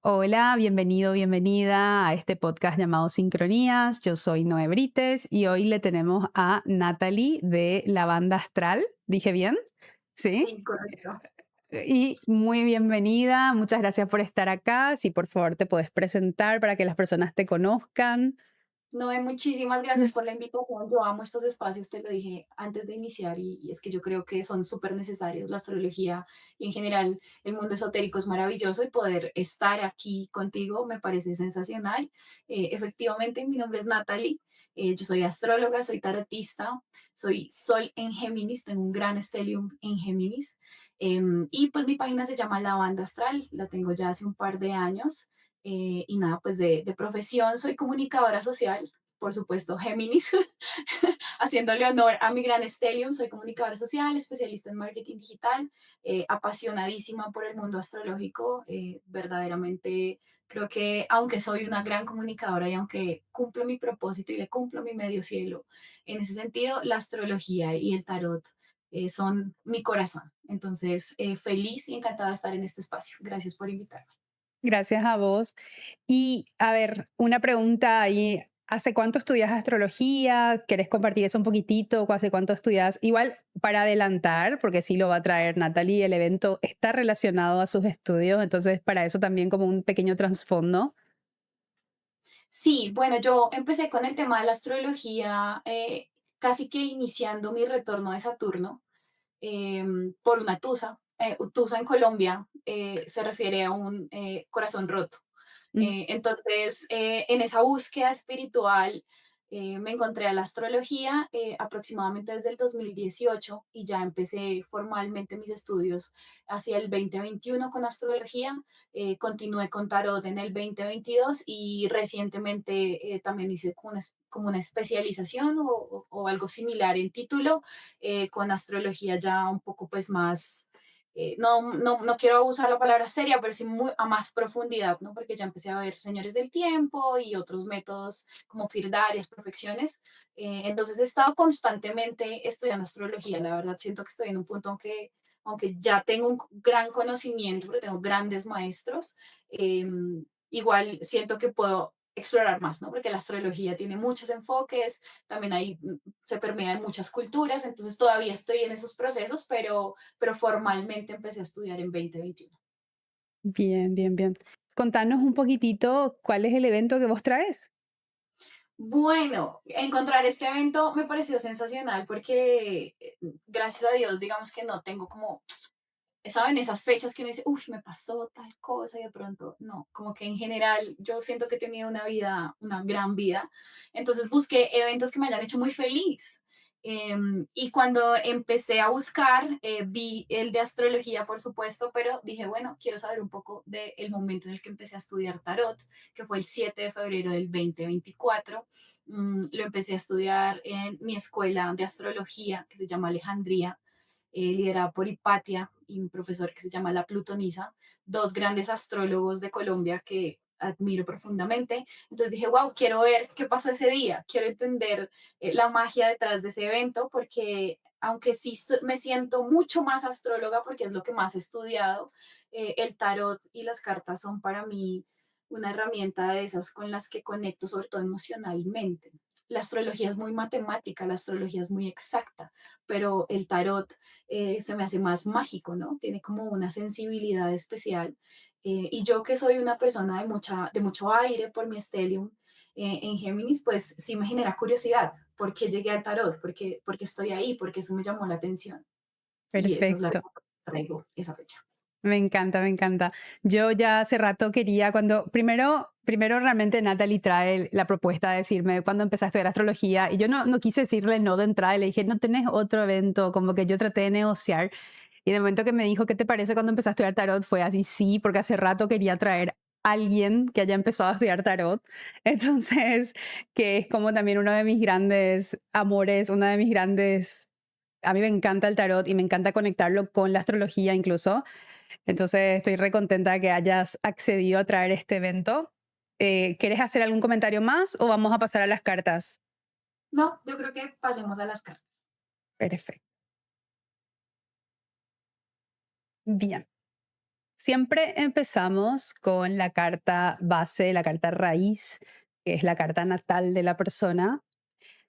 Hola, bienvenido, bienvenida a este podcast llamado Sincronías. Yo soy Noé Brites y hoy le tenemos a Natalie de la banda Astral. ¿Dije bien? Sí. Sí, correcto. Y muy bienvenida. Muchas gracias por estar acá. Si por favor te puedes presentar para que las personas te conozcan. Noé, muchísimas gracias por la invitación. Yo amo estos espacios, te lo dije antes de iniciar, y es que yo creo que son súper necesarios. La astrología y en general el mundo esotérico es maravilloso y poder estar aquí contigo me parece sensacional. Efectivamente, mi nombre es Natalie. Yo soy astróloga, soy tarotista, soy Sol en Géminis, tengo un gran stellium en Géminis. Y pues mi página se llama La Banda Astral, la tengo ya hace un par de años. Y nada, pues de profesión soy comunicadora social, por supuesto, Géminis, haciéndole honor a mi gran Stellium, soy comunicadora social, especialista en marketing digital, apasionadísima por el mundo astrológico, verdaderamente creo que aunque soy una gran comunicadora y aunque cumplo mi propósito y le cumplo mi medio cielo, en ese sentido, la astrología y el tarot son mi corazón. Entonces, feliz y encantada de estar en este espacio. Gracias por invitarme. Gracias a vos. Y a ver, una pregunta ahí. ¿Hace cuánto estudias astrología? ¿Querés compartir eso un poquitito? ¿Hace cuánto estudias? Igual, para adelantar, porque sí lo va a traer Natalie, el evento está relacionado a sus estudios, entonces para eso también como un pequeño trasfondo. Sí, bueno, yo empecé con el tema de la astrología casi que iniciando mi retorno de Saturno por una tusa. Tusa en Colombia se refiere a un corazón roto. Mm. Entonces, en esa búsqueda espiritual, me encontré a la astrología aproximadamente desde el 2018 y ya empecé formalmente mis estudios hacia el 2021 con astrología. Continué con tarot en el 2022 y recientemente también hice como una especialización o algo similar en título con astrología ya un poco pues más no quiero usar la palabra seria, pero sí a más profundidad, ¿no? Porque ya empecé a ver Señores del Tiempo y otros métodos como Firdalias, Perfecciones. Entonces he estado constantemente estudiando astrología. La verdad, siento que estoy en un punto aunque ya tengo un gran conocimiento, porque tengo grandes maestros, eh, igual siento que puedo explorar más, ¿no? Porque la astrología tiene muchos enfoques, también se permea en muchas culturas, entonces todavía estoy en esos procesos, pero formalmente empecé a estudiar en 2021. Bien, bien, bien. Contanos un poquitito cuál es el evento que vos traes. Bueno, encontrar este evento me pareció sensacional porque gracias a Dios, digamos que no tengo como, ¿saben? Esas fechas que uno dice, uff, me pasó tal cosa y de pronto no, como que en general yo siento que he tenido una vida, una gran vida. Entonces busqué eventos que me hayan hecho muy feliz. Y cuando empecé a buscar, vi el de astrología, por supuesto, pero dije, bueno, quiero saber un poco del momento en el que empecé a estudiar tarot, que fue el 7 de febrero del 2024. Lo empecé a estudiar en mi escuela de astrología, que se llama Alejandría, liderada por Hipatia y un profesor que se llama La Plutonisa, dos grandes astrólogos de Colombia que admiro profundamente. Entonces dije, wow, quiero ver qué pasó ese día, quiero entender la magia detrás de ese evento, porque aunque sí me siento mucho más astróloga, porque es lo que más he estudiado, el tarot y las cartas son para mí una herramienta de esas con las que conecto, sobre todo emocionalmente. La astrología es muy matemática, la astrología es muy exacta, pero el tarot se me hace más mágico, ¿no? Tiene como una sensibilidad especial. Y yo que soy una persona de mucho aire por mi stellium en Géminis, pues sí me genera curiosidad. ¿Por qué llegué al tarot? ¿Por qué estoy ahí? Porque eso me llamó la atención. Y esa es la Perfecto. razón por la que traigo esa fecha. Me encanta, me encanta. Yo ya hace rato quería, cuando primero realmente Natalie trae la propuesta de decirme cuando empecé a estudiar astrología y yo no quise decirle no de entrada y le dije, no tenés otro evento, como que yo traté de negociar y de momento que me dijo, ¿qué te parece cuando empecé a estudiar tarot? Fue así, sí, porque hace rato quería traer a alguien que haya empezado a estudiar tarot. Entonces, que es como también uno de mis grandes amores, una de mis grandes... A mí me encanta el tarot y me encanta conectarlo con la astrología incluso. Entonces estoy re contenta de que hayas accedido a traer este evento. ¿Quieres hacer algún comentario más o vamos a pasar a las cartas? No, yo creo que pasemos a las cartas. Perfecto. Bien. Siempre empezamos con la carta base, la carta raíz, que es la carta natal de la persona.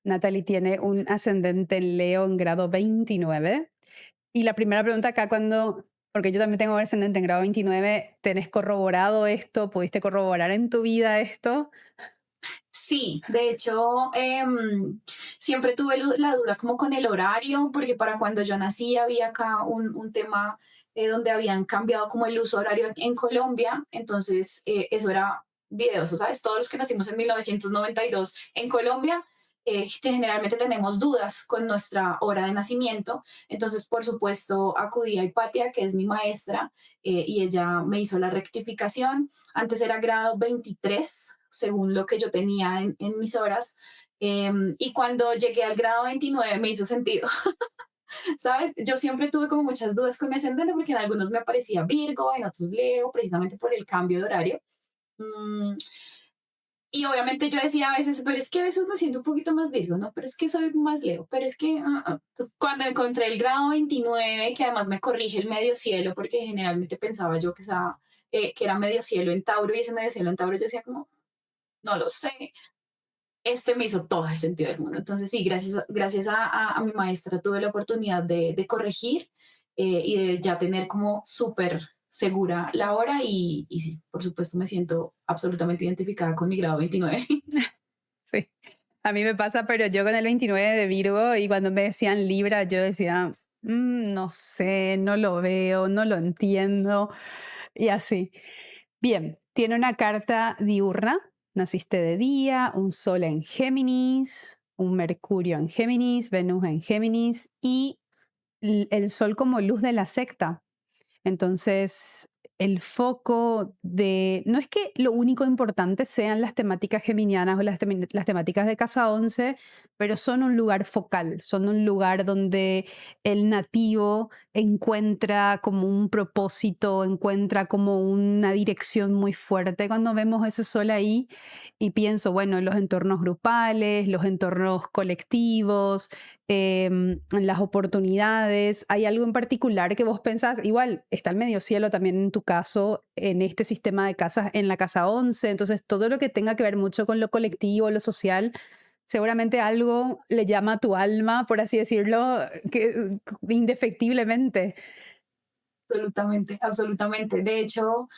Natalie tiene un ascendente en Leo en grado 29. Y la primera pregunta acá cuando, porque yo también tengo ascendente en grado 29, ¿tenés corroborado esto? ¿Pudiste corroborar en tu vida esto? Sí, de hecho, siempre tuve la duda como con el horario, porque para cuando yo nací había acá un tema donde habían cambiado como el uso horario en Colombia, entonces eso era videos, ¿sabes? Todos los que nacimos en 1992 en Colombia, generalmente tenemos dudas con nuestra hora de nacimiento, entonces por supuesto acudí a Hipatia, que es mi maestra, y ella me hizo la rectificación. Antes era grado 23 según lo que yo tenía en mis horas. Y cuando llegué al grado 29 me hizo sentido, ¿sabes? Yo siempre tuve como muchas dudas con mi ascendente porque en algunos me aparecía Virgo, en otros Leo, precisamente por el cambio de horario. Mm, y obviamente yo decía a veces, pero es que a veces me siento un poquito más Virgo, ¿no? Pero es que soy más Leo, pero es que... Entonces, cuando encontré el grado 29, que además me corrige el medio cielo, porque generalmente pensaba yo que era medio cielo en Tauro, y ese medio cielo en Tauro yo decía como, no lo sé, me hizo todo el sentido del mundo. Entonces, sí, gracias a mi maestra tuve la oportunidad de corregir y de ya tener como súper segura la hora y sí, por supuesto me siento absolutamente identificada con mi grado 29. Sí. A mí me pasa, pero yo con el 29 de Virgo y cuando me decían Libra, yo decía, no sé, no lo veo, no lo entiendo y así. Bien, tiene una carta diurna, naciste de día, un sol en Géminis, un Mercurio en Géminis, Venus en Géminis y el sol como luz de la secta. Entonces, el foco de... No es que lo único importante sean las temáticas geminianas o las temáticas de Casa 11, pero son un lugar focal, son un lugar donde el nativo encuentra como un propósito, encuentra como una dirección muy fuerte cuando vemos ese sol ahí y pienso, bueno, los entornos grupales, los entornos colectivos, en las oportunidades. ¿Hay algo en particular que vos pensás? Igual está el medio cielo también en tu caso, en este sistema de casas, en la casa 11. Entonces todo lo que tenga que ver mucho con lo colectivo, lo social, seguramente algo le llama a tu alma, por así decirlo, que, indefectiblemente. Absolutamente, absolutamente. De hecho,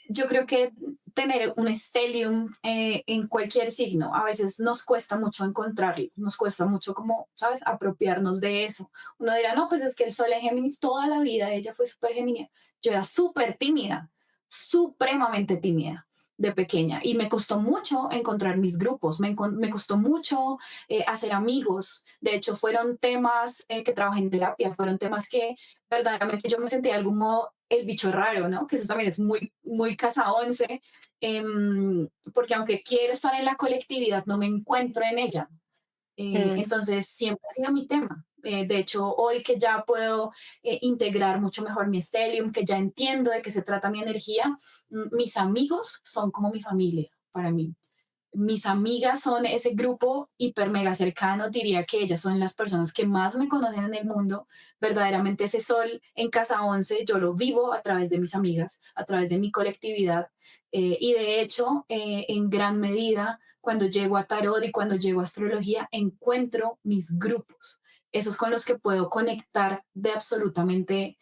yo creo que tener un stellium en cualquier signo, a veces nos cuesta mucho encontrarlo, nos cuesta mucho como, ¿sabes?, apropiarnos de eso. Uno dirá, no, pues es que el sol es Géminis toda la vida, ella fue súper geminiana. Yo era súper tímida, supremamente tímida de pequeña y me costó mucho encontrar mis grupos, me costó mucho hacer amigos. De hecho, fueron temas que trabajé en terapia, fueron temas que verdaderamente yo me sentí de algún modo el bicho raro, ¿no? Que eso también es muy, muy casa 11, porque aunque quiero estar en la colectividad, no me encuentro en ella. Mm. Entonces, siempre ha sido mi tema. De hecho, hoy que ya puedo integrar mucho mejor mi stellium, que ya entiendo de qué se trata mi energía, mis amigos son como mi familia para mí. Mis amigas son ese grupo hiper mega cercano, diría que ellas son las personas que más me conocen en el mundo. Verdaderamente ese sol en Casa 11 yo lo vivo a través de mis amigas, a través de mi colectividad. Y de hecho, en gran medida, cuando llego a tarot y cuando llego a astrología, encuentro mis grupos, esos con los que puedo conectar de absolutamente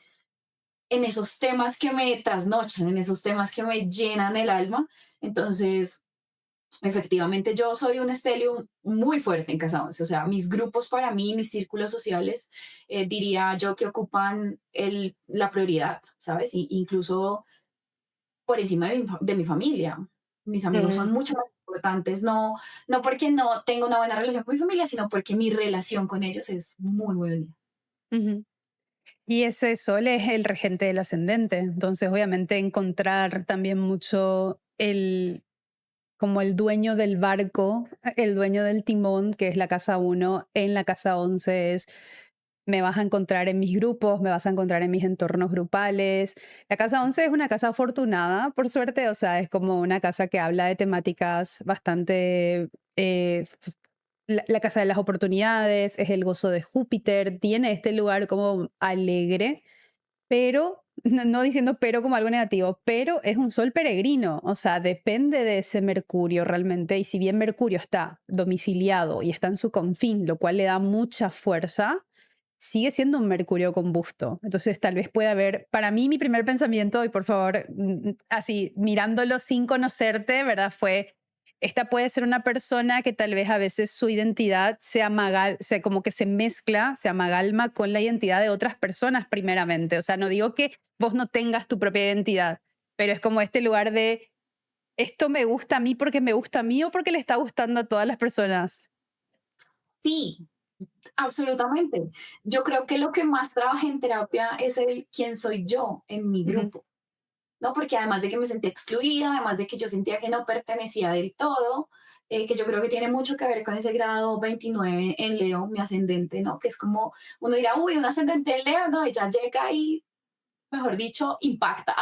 en esos temas que me trasnochan, en esos temas que me llenan el alma. Entonces, efectivamente, yo soy un Stellium muy fuerte en Casa 11, o sea, mis grupos para mí, mis círculos sociales, diría yo que ocupan la prioridad, ¿sabes? Incluso por encima de mi familia. Mis amigos son mucho más importantes, no porque no tengo una buena relación con mi familia, sino porque mi relación con ellos es muy, muy unida. Ujú. Y ese sol es el regente del ascendente. Entonces, obviamente, encontrar también mucho como el dueño del barco, el dueño del timón, que es la casa 1 en la casa 11 es, me vas a encontrar en mis grupos, me vas a encontrar en mis entornos grupales. La casa 11 es una casa afortunada, por suerte, o sea, es como una casa que habla de temáticas bastante... la casa de las oportunidades, es el gozo de Júpiter, tiene este lugar como alegre, pero no diciendo pero como algo negativo, pero es un sol peregrino, o sea, depende de ese Mercurio realmente. Y si bien Mercurio está domiciliado y está en su confín, lo cual le da mucha fuerza, sigue siendo un Mercurio combusto. Entonces, tal vez pueda haber, para mí, mi primer pensamiento, y por favor, así mirándolo sin conocerte, ¿verdad? Fue, esta puede ser una persona que tal vez a veces su identidad se amaga, se, como que se mezcla, se amalgama con la identidad de otras personas primeramente. O sea, no digo que vos no tengas tu propia identidad, pero es como este lugar de, esto me gusta a mí porque me gusta a mí o porque le está gustando a todas las personas. Sí, absolutamente. Yo creo que lo que más trabaja en terapia es el quién soy yo en mi Ujú, grupo, ¿no? Porque además de que me sentía excluida, además de que yo sentía que no pertenecía del todo, que yo creo que tiene mucho que ver con ese grado 29 en Leo, mi ascendente, ¿no? Que es como, uno dirá, uy, un ascendente en Leo, ¿no? Ella llega y, mejor dicho, impacta,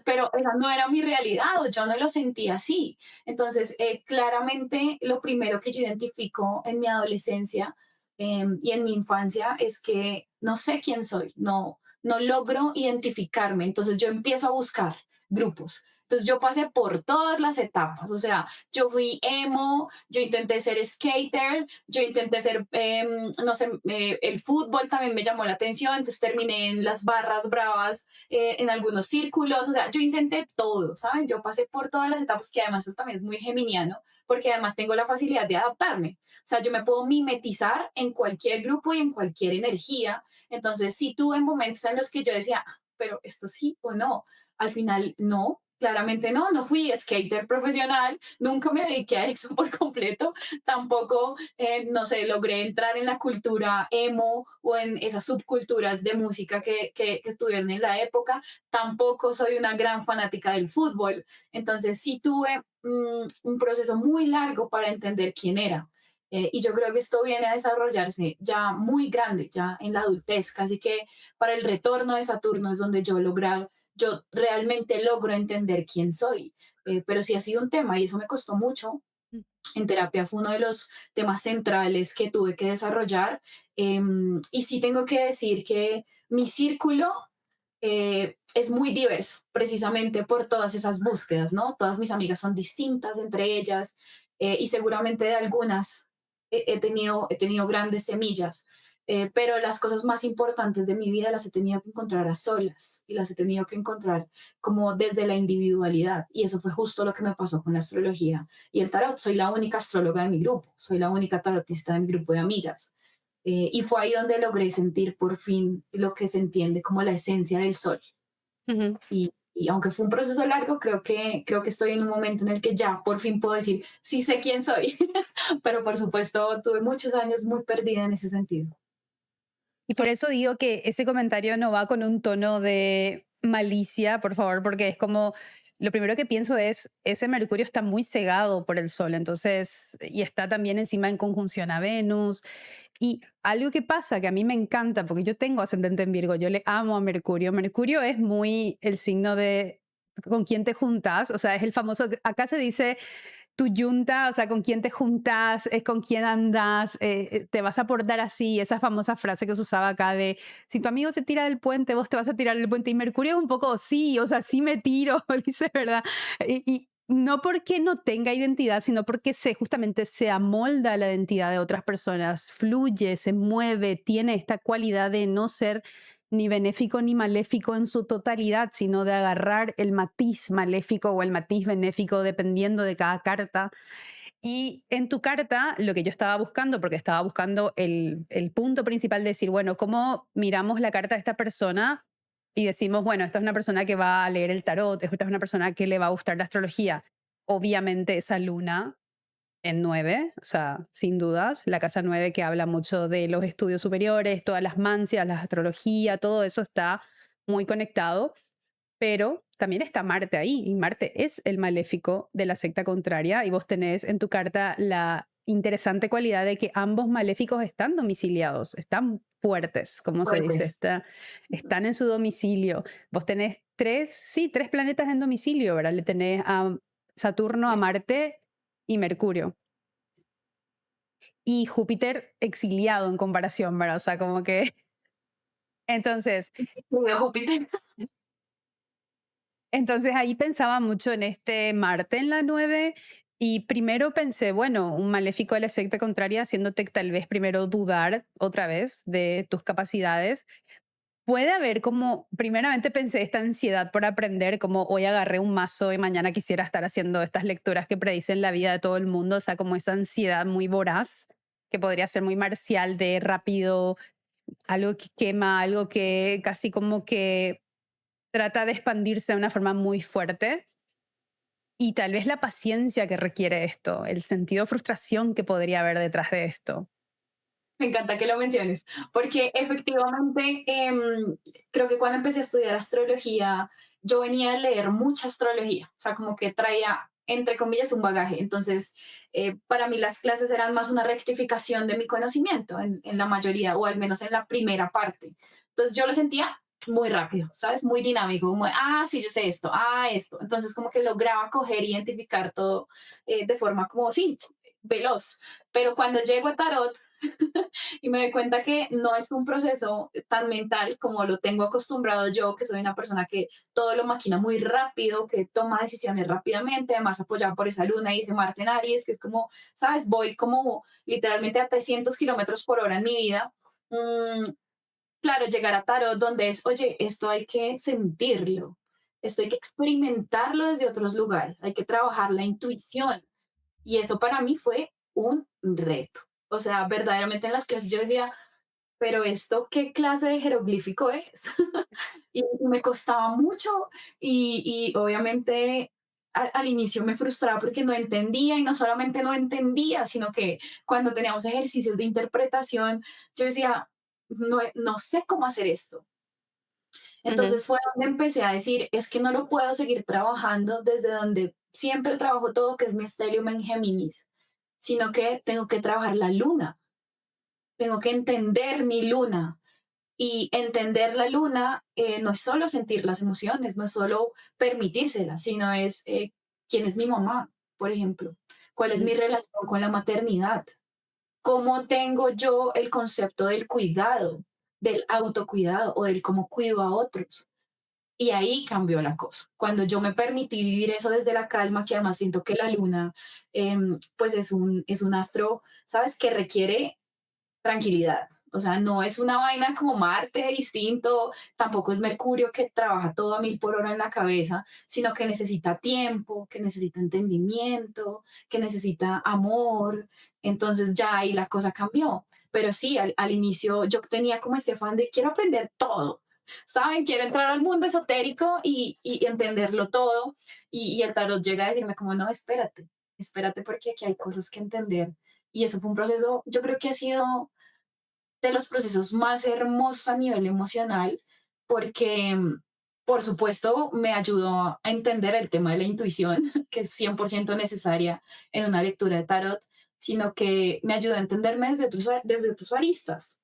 pero esa no era mi realidad o yo no lo sentía así. Entonces, claramente lo primero que yo identifico en mi adolescencia y en mi infancia es que no sé quién soy, no logro identificarme. Entonces yo empiezo a buscar grupos. Entonces yo pasé por todas las etapas, o sea, yo fui emo, yo intenté ser skater, yo intenté ser, no sé, el fútbol también me llamó la atención, entonces terminé en las barras bravas en algunos círculos, o sea, yo intenté todo, ¿saben? Yo pasé por todas las etapas, que además eso también es muy geminiano, porque además tengo la facilidad de adaptarme. O sea, yo me puedo mimetizar en cualquier grupo y en cualquier energía. Entonces, sí tuve momentos en los que yo decía, "Ah, pero esto sí o no". Al final, no. Claramente no, no fui skater profesional, nunca me dediqué a eso por completo, tampoco, no sé, logré entrar en la cultura emo o en esas subculturas de música que estuvieron en la época. Tampoco soy una gran fanática del fútbol. Entonces sí tuve un proceso muy largo para entender quién era. Y yo creo que esto viene a desarrollarse ya muy grande, ya en la adultez, casi que para el retorno de Saturno es donde yo realmente logro entender quién soy. Pero sí ha sido un tema y eso me costó mucho. En terapia fue uno de los temas centrales que tuve que desarrollar. Y sí tengo que decir que mi círculo es muy diverso, precisamente por todas esas búsquedas, ¿no? Todas mis amigas son distintas entre ellas y seguramente de algunas he tenido grandes semillas, pero las cosas más importantes de mi vida las he tenido que encontrar a solas y las he tenido que encontrar como desde la individualidad. Y eso fue justo lo que me pasó con la astrología y el tarot. Soy la única astróloga de mi grupo, soy la única tarotista de mi grupo de amigas. Y fue ahí donde logré sentir por fin lo que se entiende como la esencia del sol. ujú. Y aunque fue un proceso largo, creo que estoy en un momento en el que ya por fin puedo decir, sí sé quién soy. Pero por supuesto, tuve muchos años muy perdida en ese sentido. Y por eso digo que ese comentario no va con un tono de malicia, por favor, porque es como, lo primero que pienso es, ese Mercurio está muy cegado por el Sol, entonces, y está también encima en conjunción a Venus. Y algo que pasa, que a mí me encanta, porque yo tengo ascendente en Virgo, yo le amo a Mercurio. Mercurio es muy el signo de con quién te juntas, o sea, es el famoso, acá se dice tu yunta, o sea, con quién te juntas, es con quién andas, te vas a portar así, esa famosa frase que se usaba acá de, si tu amigo se tira del puente, vos te vas a tirar del puente. Y Mercurio es un poco, sí, o sea, sí me tiro, dice, ¿verdad? Y no porque no tenga identidad, sino porque justamente se amolda a la identidad de otras personas, fluye, se mueve, tiene esta cualidad de no ser ni benéfico ni maléfico en su totalidad, sino de agarrar el matiz maléfico o el matiz benéfico dependiendo de cada carta. Y en tu carta, lo que yo estaba buscando, porque estaba buscando el punto principal de decir, bueno, ¿cómo miramos la carta de esta persona? Y decimos, bueno, esta es una persona que va a leer el tarot, esta es una persona que le va a gustar la astrología. Obviamente esa luna en 9, o sea, sin dudas, la casa 9 que habla mucho de los estudios superiores, todas las mancias, la astrología, todo eso está muy conectado, pero también está Marte ahí, y Marte es el maléfico de la secta contraria, y vos tenés en tu carta la interesante cualidad de que ambos maléficos están domiciliados, están fuertes, como se dice, Fuertes. están en su domicilio. Vos tenés tres, sí, tres planetas en domicilio, ¿verdad? Le tenés a Saturno, a Marte y Mercurio. Y Júpiter exiliado en comparación, ¿verdad? O sea, como que Entonces, De Júpiter. entonces ahí pensaba mucho en este Marte en la 9 y primero pensé, bueno, un maléfico de la secta contraria haciéndote tal vez primero dudar otra vez de tus capacidades. Puede haber como, primeramente pensé esta ansiedad por aprender, como hoy agarré un mazo y mañana quisiera estar haciendo estas lecturas que predicen la vida de todo el mundo, o sea, como esa ansiedad muy voraz, que podría ser muy marcial de rápido, algo que quema, algo que casi como que trata de expandirse de una forma muy fuerte. Y tal vez la paciencia que requiere esto, el sentido de frustración que podría haber detrás de esto. Me encanta que lo menciones, porque efectivamente creo que cuando empecé a estudiar astrología, yo venía a leer mucha astrología, o sea, como que traía, entre comillas, un bagaje. Entonces, para mí las clases eran más una rectificación de mi conocimiento en la mayoría, o al menos en la primera parte. Entonces, yo lo sentía muy rápido, ¿sabes? Muy dinámico, como, sí, yo sé esto, esto. Entonces, como que lograba coger, identificar todo de forma como, sí, veloz. Pero cuando llego a tarot, y me doy cuenta que no es un proceso tan mental como lo tengo acostumbrado yo, que soy una persona que todo lo maquina muy rápido, que toma decisiones rápidamente, además apoyada por esa luna y ese Marte en Aries, que es como, ¿sabes? Voy como literalmente a 300 kilómetros por hora en mi vida. Mm, claro, llegar a tarot donde es, oye, esto hay que sentirlo, esto hay que experimentarlo desde otros lugares, hay que trabajar la intuición, y eso para mí fue un reto. O sea, verdaderamente en las clases yo decía, pero esto, ¿qué clase de jeroglífico es? Y me costaba mucho y obviamente al inicio me frustraba porque no entendía y no solamente no entendía, sino que cuando teníamos ejercicios de interpretación, yo decía, no, no sé cómo hacer esto. Ujú, Entonces fue donde empecé a decir, es que no lo puedo seguir trabajando desde donde siempre trabajo todo, que es mi estelium en Géminis, sino que tengo que trabajar la luna, tengo que entender mi luna. Y entender la luna no es solo sentir las emociones, no es solo permitírselas, sino es quién es mi mamá, por ejemplo, cuál es ujú. mi relación con la maternidad, cómo tengo yo el concepto del cuidado, del autocuidado o del cómo cuido a otros. Y ahí cambió la cosa. Cuando yo me permití vivir eso desde la calma, que además siento que la luna, pues es un astro, ¿sabes? Que requiere tranquilidad. O sea, no es una vaina como Marte distinto, tampoco es Mercurio que trabaja todo a 1000 por hora en la cabeza, sino que necesita tiempo, que necesita entendimiento, que necesita amor. Entonces ya ahí la cosa cambió. Pero sí, al inicio yo tenía como este afán de quiero aprender todo. ¿Saben? Quiero entrar al mundo esotérico y entenderlo todo. Y el tarot llega a decirme como, no, espérate, espérate porque aquí hay cosas que entender. Y eso fue un proceso, yo creo que ha sido de los procesos más hermosos a nivel emocional, porque, por supuesto, me ayudó a entender el tema de la intuición, que es 100% necesaria en una lectura de tarot, sino que me ayudó a entenderme desde otros aristas.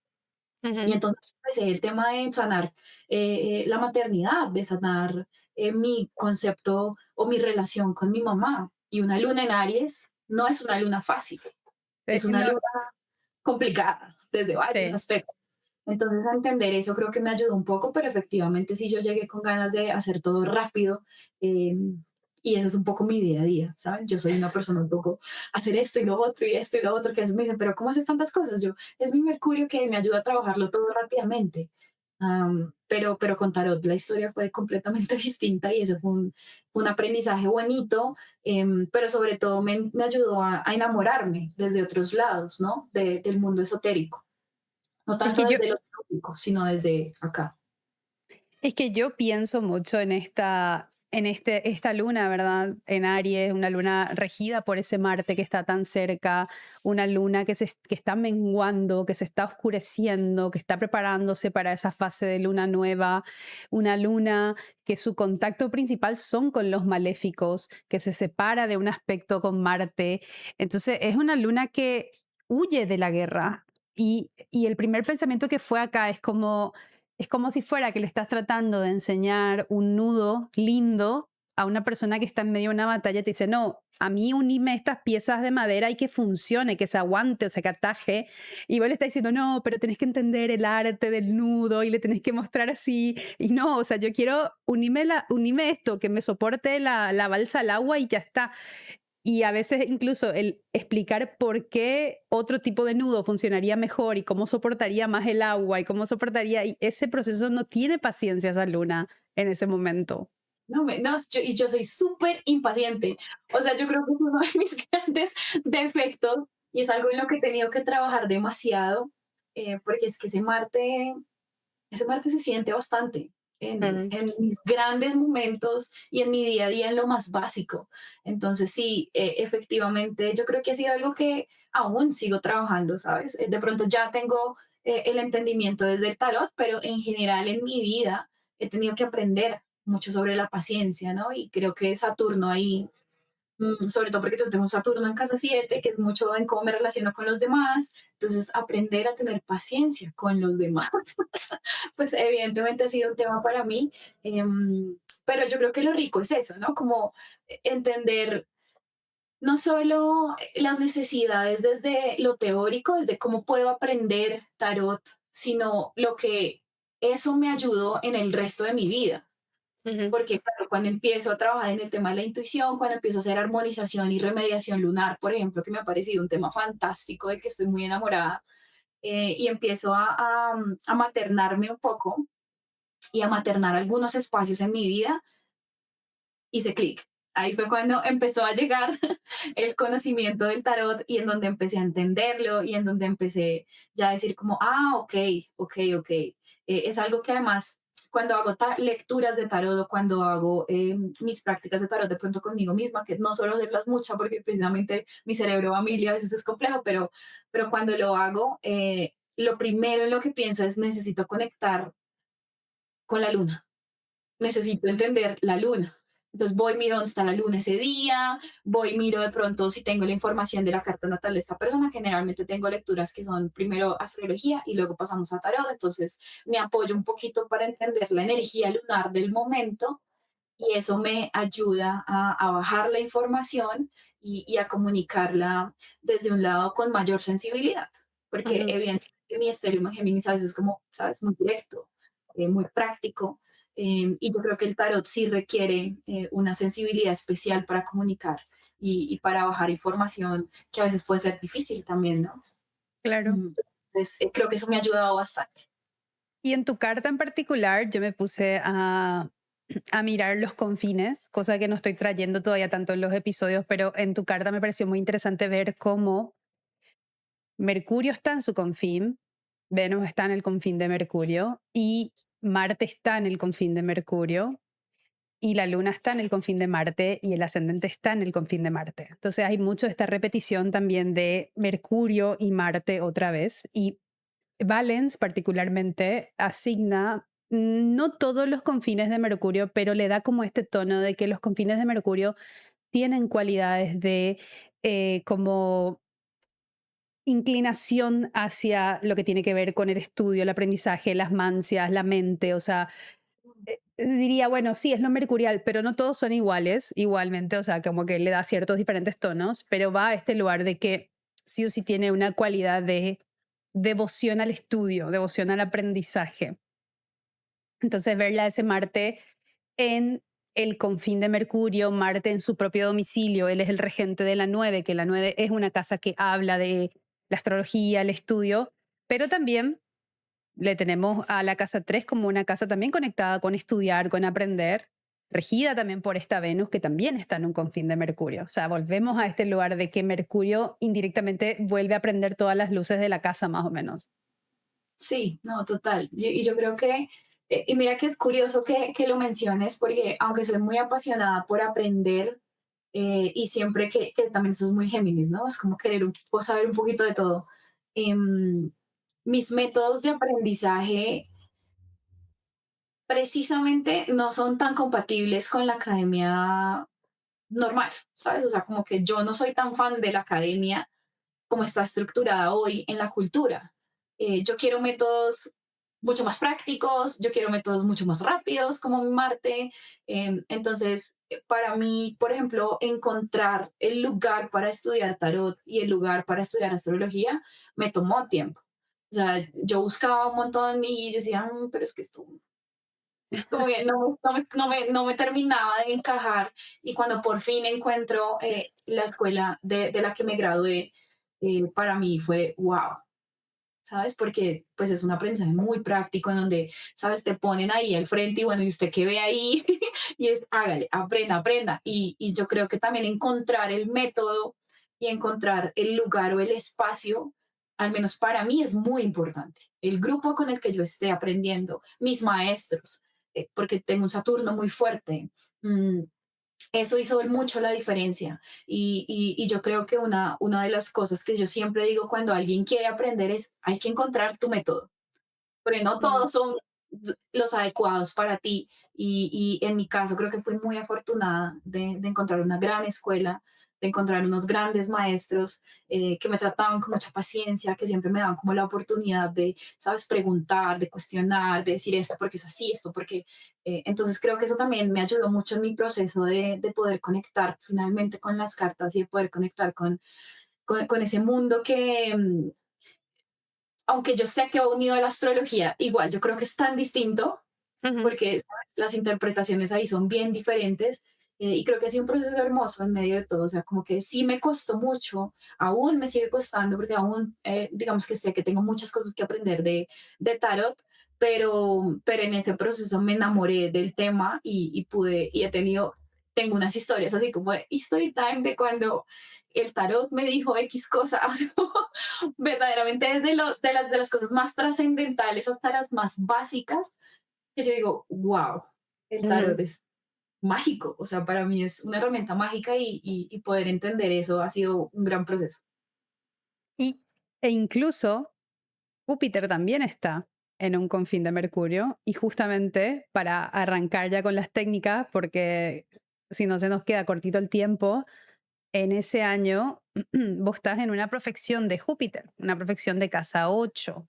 Y Ujú. entonces empecé el tema de sanar la maternidad, de sanar mi concepto o mi relación con mi mamá. Y una luna en Aries no es una luna fácil, es una No, luna complicada desde varios sí. aspectos. Entonces, a entender eso creo que me ayudó un poco, pero efectivamente sí yo llegué con ganas de hacer todo rápido. eh, y eso es un poco mi día a día, ¿saben? Yo soy una persona un poco hacer esto y lo otro y esto y lo otro, que a veces me dicen, pero ¿cómo haces tantas cosas? Yo, es mi Mercurio que me ayuda a trabajarlo todo rápidamente. Pero con Tarot la historia fue completamente distinta y eso fue un aprendizaje bonito, pero sobre todo me ayudó a enamorarme desde otros lados, ¿no? Del mundo esotérico. No Es tanto que yo, desde lo público, sino desde acá. Es que yo pienso mucho en esta luna, ¿verdad? En Aries, una luna regida por ese Marte que está tan cerca, una luna que está menguando, que se está oscureciendo, que está preparándose para esa fase de luna nueva, una luna que su contacto principal son con los maléficos, que se separa de un aspecto con Marte. Entonces es una luna que huye de la guerra. Y el primer pensamiento que fue acá es como si fuera que le estás tratando de enseñar un nudo lindo a una persona que está en medio de una batalla te dice, no, a mí unime estas piezas de madera y que funcione, que se aguante, o sea, que ataje. Y vos le estás diciendo, no, pero tenés que entender el arte del nudo y le tenés que mostrar así. Y no, o sea, yo quiero unime esto, que me soporte la balsa al agua y ya está. Y a veces incluso el explicar por qué otro tipo de nudo funcionaría mejor y cómo soportaría más el agua y cómo soportaría, y ese proceso no tiene paciencia esa luna en ese momento. No, no, y yo soy súper impaciente. O sea, yo creo que es uno de mis grandes defectos y es algo en lo que he tenido que trabajar demasiado, porque es que ese Marte se siente bastante Mm. en mis grandes momentos y en mi día a día en lo más básico. Entonces, sí, efectivamente, yo creo que ha sido algo que aún sigo trabajando, ¿sabes? De pronto ya tengo el entendimiento desde el tarot, pero en general en mi vida he tenido que aprender mucho sobre la paciencia, ¿no? Y creo que Saturno ahí sobre todo porque yo tengo un Saturno en casa 7 que es mucho en cómo me relaciono con los demás. Entonces, aprender a tener paciencia con los demás, pues evidentemente ha sido un tema para mí. Pero yo creo que lo rico es eso, ¿no? Como entender no solo las necesidades desde lo teórico, desde cómo puedo aprender tarot, sino lo que eso me ayudó en el resto de mi vida. Ujú. Porque claro, cuando empiezo a trabajar en el tema de la intuición, cuando empiezo a hacer armonización y remediación lunar, por ejemplo, que me ha parecido un tema fantástico del que estoy muy enamorada, y empiezo a maternarme un poco y a maternar algunos espacios en mi vida, hice clic. Ahí fue cuando empezó a llegar el conocimiento del tarot y en donde empecé a entenderlo y en donde empecé ya a decir como, ok, ok, ok. Es algo que además cuando hago lecturas de tarot o cuando hago mis prácticas de tarot de pronto conmigo misma, que no suelo hacerlas muchas porque precisamente mi cerebro va a mil y a veces es complejo, pero cuando lo hago, lo primero en lo que pienso es necesito conectar con la luna, necesito entender la luna. Entonces voy, miro dónde está la luna ese día, voy, miro de pronto si tengo la información de la carta natal de esta persona. Generalmente tengo lecturas que son primero astrología y luego pasamos a tarot. Entonces me apoyo un poquito para entender la energía lunar del momento y eso me ayuda a bajar la información y a comunicarla desde un lado con mayor sensibilidad. Porque Ujú. evidentemente mi estilo en Géminis a veces es como, ¿sabes? Muy directo, muy práctico. Y yo creo que el tarot sí requiere una sensibilidad especial para comunicar y para bajar información que a veces puede ser difícil también, ¿no? Claro. Entonces, creo que eso me ha ayudado bastante. Y en tu carta en particular, yo me puse a mirar los confines, cosa que no estoy trayendo todavía tanto en los episodios, pero en tu carta me pareció muy interesante ver cómo Mercurio está en su confín, Venus está en el confín de Mercurio y Marte está en el confín de Mercurio y la Luna está en el confín de Marte y el ascendente está en el confín de Marte. Entonces hay mucho de esta repetición también de Mercurio y Marte otra vez y Valens particularmente asigna no todos los confines de Mercurio, pero le da como este tono de que los confines de Mercurio tienen cualidades de como inclinación hacia lo que tiene que ver con el estudio, el aprendizaje, las mancias, la mente, o sea, diría, bueno, sí, es lo mercurial, pero no todos son iguales, igualmente, o sea, como que le da ciertos diferentes tonos, pero va a este lugar de que sí o sí tiene una cualidad de devoción al estudio, devoción al aprendizaje. Entonces, verla a ese Marte en el confín de Mercurio, Marte en su propio domicilio, él es el regente de la 9, que la 9 es una casa que habla de la astrología, el estudio, pero también le tenemos a la casa 3 como una casa también conectada con estudiar, con aprender, regida también por esta Venus que también está en un confín de Mercurio. O sea, volvemos a este lugar de que Mercurio indirectamente vuelve a prender todas las luces de la casa más o menos. Sí, no, total. Y yo creo que, y mira que es curioso que lo menciones, porque aunque soy muy apasionada por aprender, y siempre que también eso es muy Géminis, ¿no? Es como querer o saber un poquito de todo. em, Mis métodos de aprendizaje precisamente no son tan compatibles con la academia normal, ¿sabes? O sea, como que yo no soy tan fan de la academia como está estructurada hoy en la cultura. Yo quiero métodos mucho más prácticos, yo quiero métodos mucho más rápidos como mi Marte. Entonces, para mí, por ejemplo, encontrar el lugar para estudiar tarot y el lugar para estudiar astrología me tomó tiempo. O sea, yo buscaba un montón y decía: pero es que esto como que no me terminaba de encajar". Y cuando por fin encuentro la escuela de la que me gradué, para mí fue wow, ¿sabes? Porque pues es un aprendizaje muy práctico en donde, ¿sabes? Te ponen ahí al frente y bueno, ¿y usted qué ve ahí? Y es hágale, aprenda, aprenda. Y yo creo que también encontrar el método y encontrar el lugar o el espacio, al menos para mí, es muy importante. El grupo con el que yo esté aprendiendo, mis maestros, porque tengo un Saturno muy fuerte. mm, Eso hizo mucho la diferencia y yo creo que una de las cosas que yo siempre digo cuando alguien quiere aprender es hay que encontrar tu método, porque no Mm. todos son los adecuados para ti. Y en mi caso creo que fui muy afortunada de encontrar una gran escuela, de encontrar unos grandes maestros que me trataban con mucha paciencia, que siempre me daban como la oportunidad de, sabes, preguntar, de cuestionar, de decir esto porque es así, esto porque... entonces creo que eso también me ayudó mucho en mi proceso de poder conectar finalmente con las cartas y de poder conectar con ese mundo que, aunque yo sé que va unido a la astrología, igual yo creo que es tan distinto Ujú. porque ¿sabes? Las interpretaciones ahí son bien diferentes y creo que ha sido un proceso hermoso en medio de todo, o sea, como que sí me costó mucho, aún me sigue costando porque aún digamos que sé que tengo muchas cosas que aprender de tarot, pero en ese proceso me enamoré del tema y pude, y he tenido, tengo unas historias así como de story time de cuando el tarot me dijo X cosa, o sea, verdaderamente desde de las cosas más trascendentales hasta las más básicas, que yo digo, wow, el Ujú. tarot es mágico, o sea, para mí es una herramienta mágica y poder entender eso ha sido un gran proceso. Y, e incluso Júpiter también está en un confín de Mercurio y justamente para arrancar ya con las técnicas, porque si no se nos queda cortito el tiempo, en ese año vos estás en una profección de Júpiter, una profección de casa 8.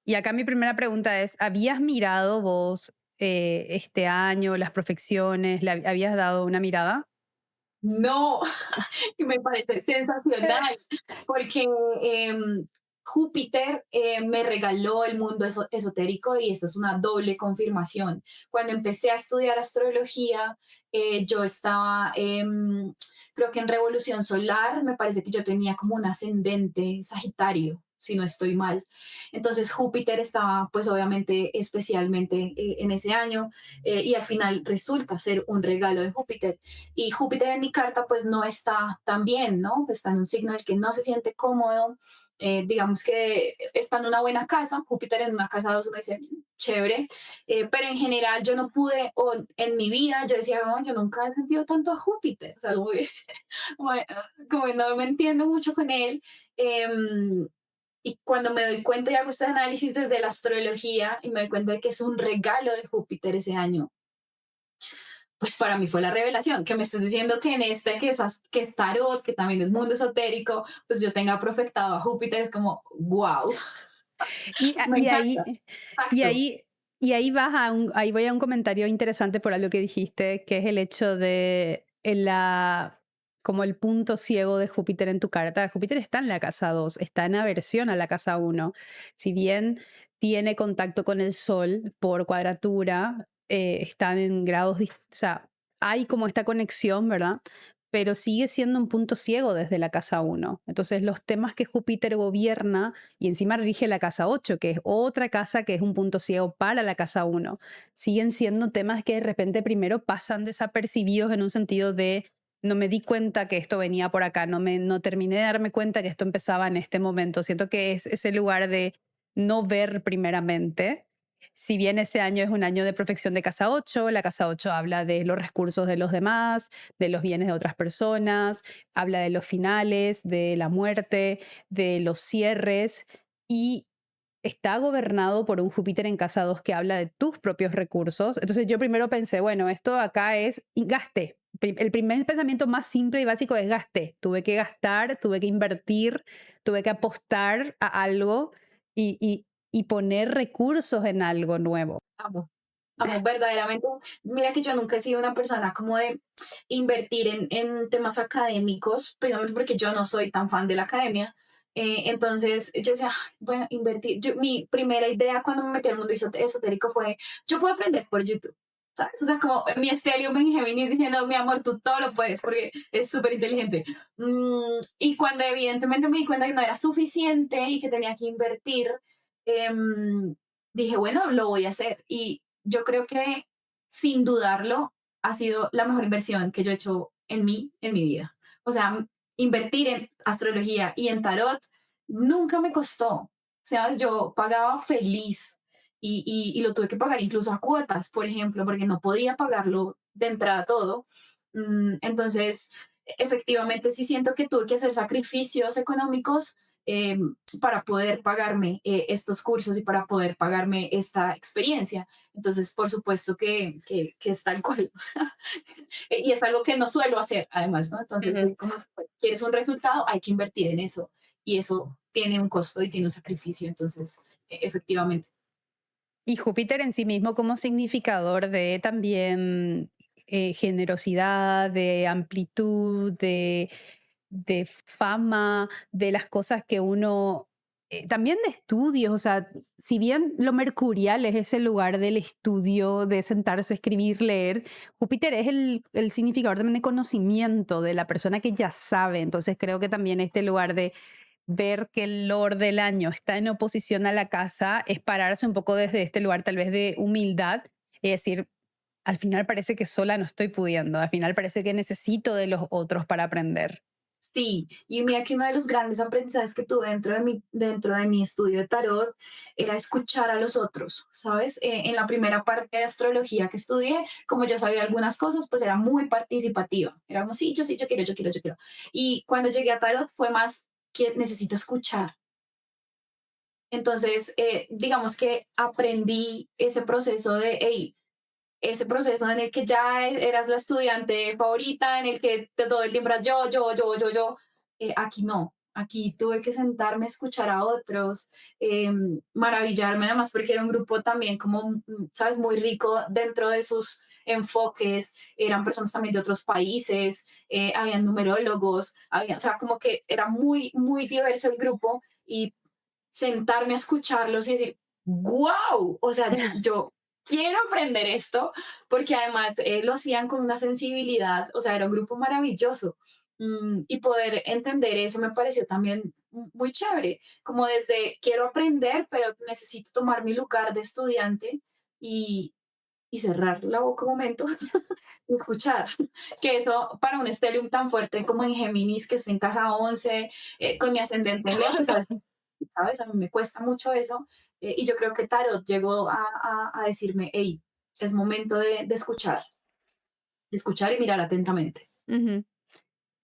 Y acá mi primera pregunta es, ¿habías mirado vos este año las profecciones? ¿Le habías dado una mirada? No, y me parece sensacional, porque Júpiter me regaló el mundo esotérico y esta es una doble confirmación. Cuando empecé a estudiar astrología, yo estaba, creo que en revolución solar, me parece que yo tenía como un ascendente Sagitario, si no estoy mal. Entonces Júpiter estaba pues obviamente especialmente en ese año y al final resulta ser un regalo de Júpiter. Y Júpiter en mi carta pues no está tan bien, ¿no? Está en un signo del que no se siente cómodo. Digamos que está en una buena casa, Júpiter en una casa 2 uno dice, chévere, pero en general yo no pude, o en mi vida yo decía, "No, yo nunca he sentido tanto a Júpiter, o sea, como, como que no me entiendo mucho con él". Y cuando me doy cuenta y hago este análisis desde la astrología y me doy cuenta de que es un regalo de Júpiter ese año, pues para mí fue la revelación, que me estés diciendo que en este, que es tarot, que también es mundo esotérico, pues yo tenga profectado a Júpiter, es como, wow, Y, me encanta. y Exacto. ahí, y ahí ahí voy a un comentario interesante por algo que dijiste, que es el hecho de como el punto ciego de Júpiter en tu carta. Júpiter está en la casa 2, está en aversión a la casa 1. Si bien tiene contacto con el Sol por cuadratura, están en grados, o sea, hay como esta conexión, ¿verdad? Pero sigue siendo un punto ciego desde la casa 1. Entonces, los temas que Júpiter gobierna y encima rige la casa 8, que es otra casa que es un punto ciego para la casa 1. Siguen siendo temas que de repente primero pasan desapercibidos en un sentido de no me di cuenta que esto venía por acá, no terminé de darme cuenta que esto empezaba en este momento. Siento que es ese lugar de no ver primeramente. Si bien ese año es un año de perfección de casa 8, la casa 8 habla de los recursos de los demás, de los bienes de otras personas, habla de los finales, de la muerte, de los cierres y está gobernado por un Júpiter en casa 2 que habla de tus propios recursos. Entonces yo primero pensé, bueno, esto acá es gaste. El primer pensamiento más simple y básico es gaste. Tuve que gastar, tuve que invertir, tuve que apostar a algo y poner recursos en algo nuevo. Amo. amo verdaderamente. Mira que yo nunca he sido una persona como de invertir en temas académicos, precisamente porque yo no soy tan fan de la academia. Entonces yo decía, "Ay, bueno, invertir. Mi primera idea cuando me metí al mundo esotérico fue, yo puedo aprender por YouTube. ¿Sabes? O sea, como mi Stellium en Géminis diciendo, mi amor, tú todo lo puedes porque es súper inteligente. Y cuando evidentemente me di cuenta que no era suficiente y que tenía que invertir, em, dije, bueno, lo voy a hacer. Y yo creo que sin dudarlo ha sido la mejor inversión que yo he hecho en mi vida. O sea, invertir en astrología y en tarot nunca me costó. ¿Sabes? Yo pagaba feliz y lo tuve que pagar incluso a cuotas, por ejemplo, porque no podía pagarlo de entrada todo. Entonces, efectivamente, sí siento que tuve que hacer sacrificios económicos eh, para poder pagarme estos cursos y para poder pagarme esta experiencia. Entonces, por supuesto que es tal cual. O sea, y es algo que no suelo hacer, además, ¿no? Entonces, Ujú. como quieres un resultado, hay que invertir en eso. Y eso tiene un costo y tiene un sacrificio. Entonces, efectivamente. Y Júpiter en sí mismo como significador de también generosidad, de amplitud, de fama, de las cosas que uno, también de estudios, o sea, si bien lo mercurial es ese lugar del estudio, de sentarse, escribir, leer, Júpiter es el significador también de conocimiento, de la persona que ya sabe. Entonces creo que también este lugar de ver que el Lord del año está en oposición a la casa es pararse un poco desde este lugar tal vez de humildad y decir, al final parece que sola no estoy pudiendo, al final parece que necesito de los otros para aprender. Sí, y mira que uno de los grandes aprendizajes que tuve dentro de mi estudio de tarot era escuchar a los otros, ¿sabes? En la primera parte de astrología que estudié, como yo sabía algunas cosas, pues era muy participativa. Éramos, sí, yo quiero, yo quiero, yo quiero. Y cuando llegué a tarot fue más que necesito escuchar. Entonces, digamos que aprendí ese proceso de, hey, ese proceso en el que ya eras la estudiante favorita, en el que todo el tiempo eras yo, aquí no. Aquí tuve que sentarme a escuchar a otros, maravillarme además porque era un grupo también como, sabes, muy rico dentro de sus enfoques, eran personas también de otros países, habían numerólogos, o sea, como que era muy, muy diverso el grupo y sentarme a escucharlos y decir, wow, o sea, yo quiero aprender esto, porque además lo hacían con una sensibilidad, o sea, era un grupo maravilloso. Y poder entender eso me pareció también muy chévere, como desde quiero aprender, pero necesito tomar mi lugar de estudiante y, y cerrar la boca un momento y escuchar. Que eso para un Stellium tan fuerte como en Géminis, que está en casa 11 con mi ascendente en Leo, pues ¿sabes? A mí me cuesta mucho eso. Y yo creo que Tarot llegó a decirme, hey, es momento de escuchar y mirar atentamente. Ujú.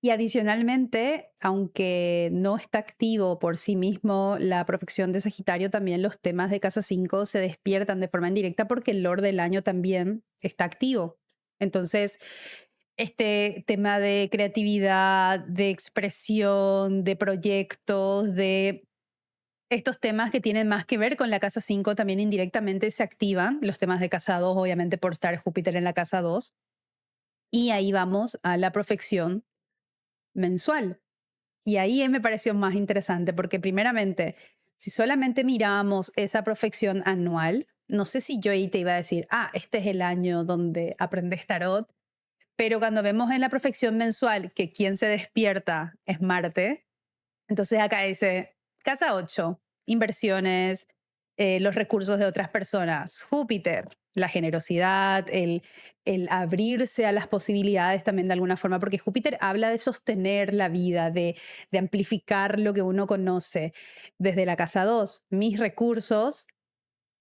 Y adicionalmente, aunque no está activo por sí mismo la profección de Sagitario, también los temas de Casa 5 se despiertan de forma indirecta porque el Lord del año también está activo. Entonces, este tema de creatividad, de expresión, de proyectos, de estos temas que tienen más que ver con la Casa 5 también indirectamente se activan. Los temas de Casa 2, obviamente por estar Júpiter en la Casa 2. Y ahí vamos a la profección mensual. Y ahí me pareció más interesante porque primeramente, si solamente mirábamos esa profección anual, no sé si yo ahí te iba a decir, este es el año donde aprendes tarot, pero cuando vemos en la profección mensual que quien se despierta es Marte, entonces acá dice, casa 8 inversiones, los recursos de otras personas. Júpiter, la generosidad, el abrirse a las posibilidades también de alguna forma, porque Júpiter habla de sostener la vida, de amplificar lo que uno conoce. Desde la casa 2 mis recursos,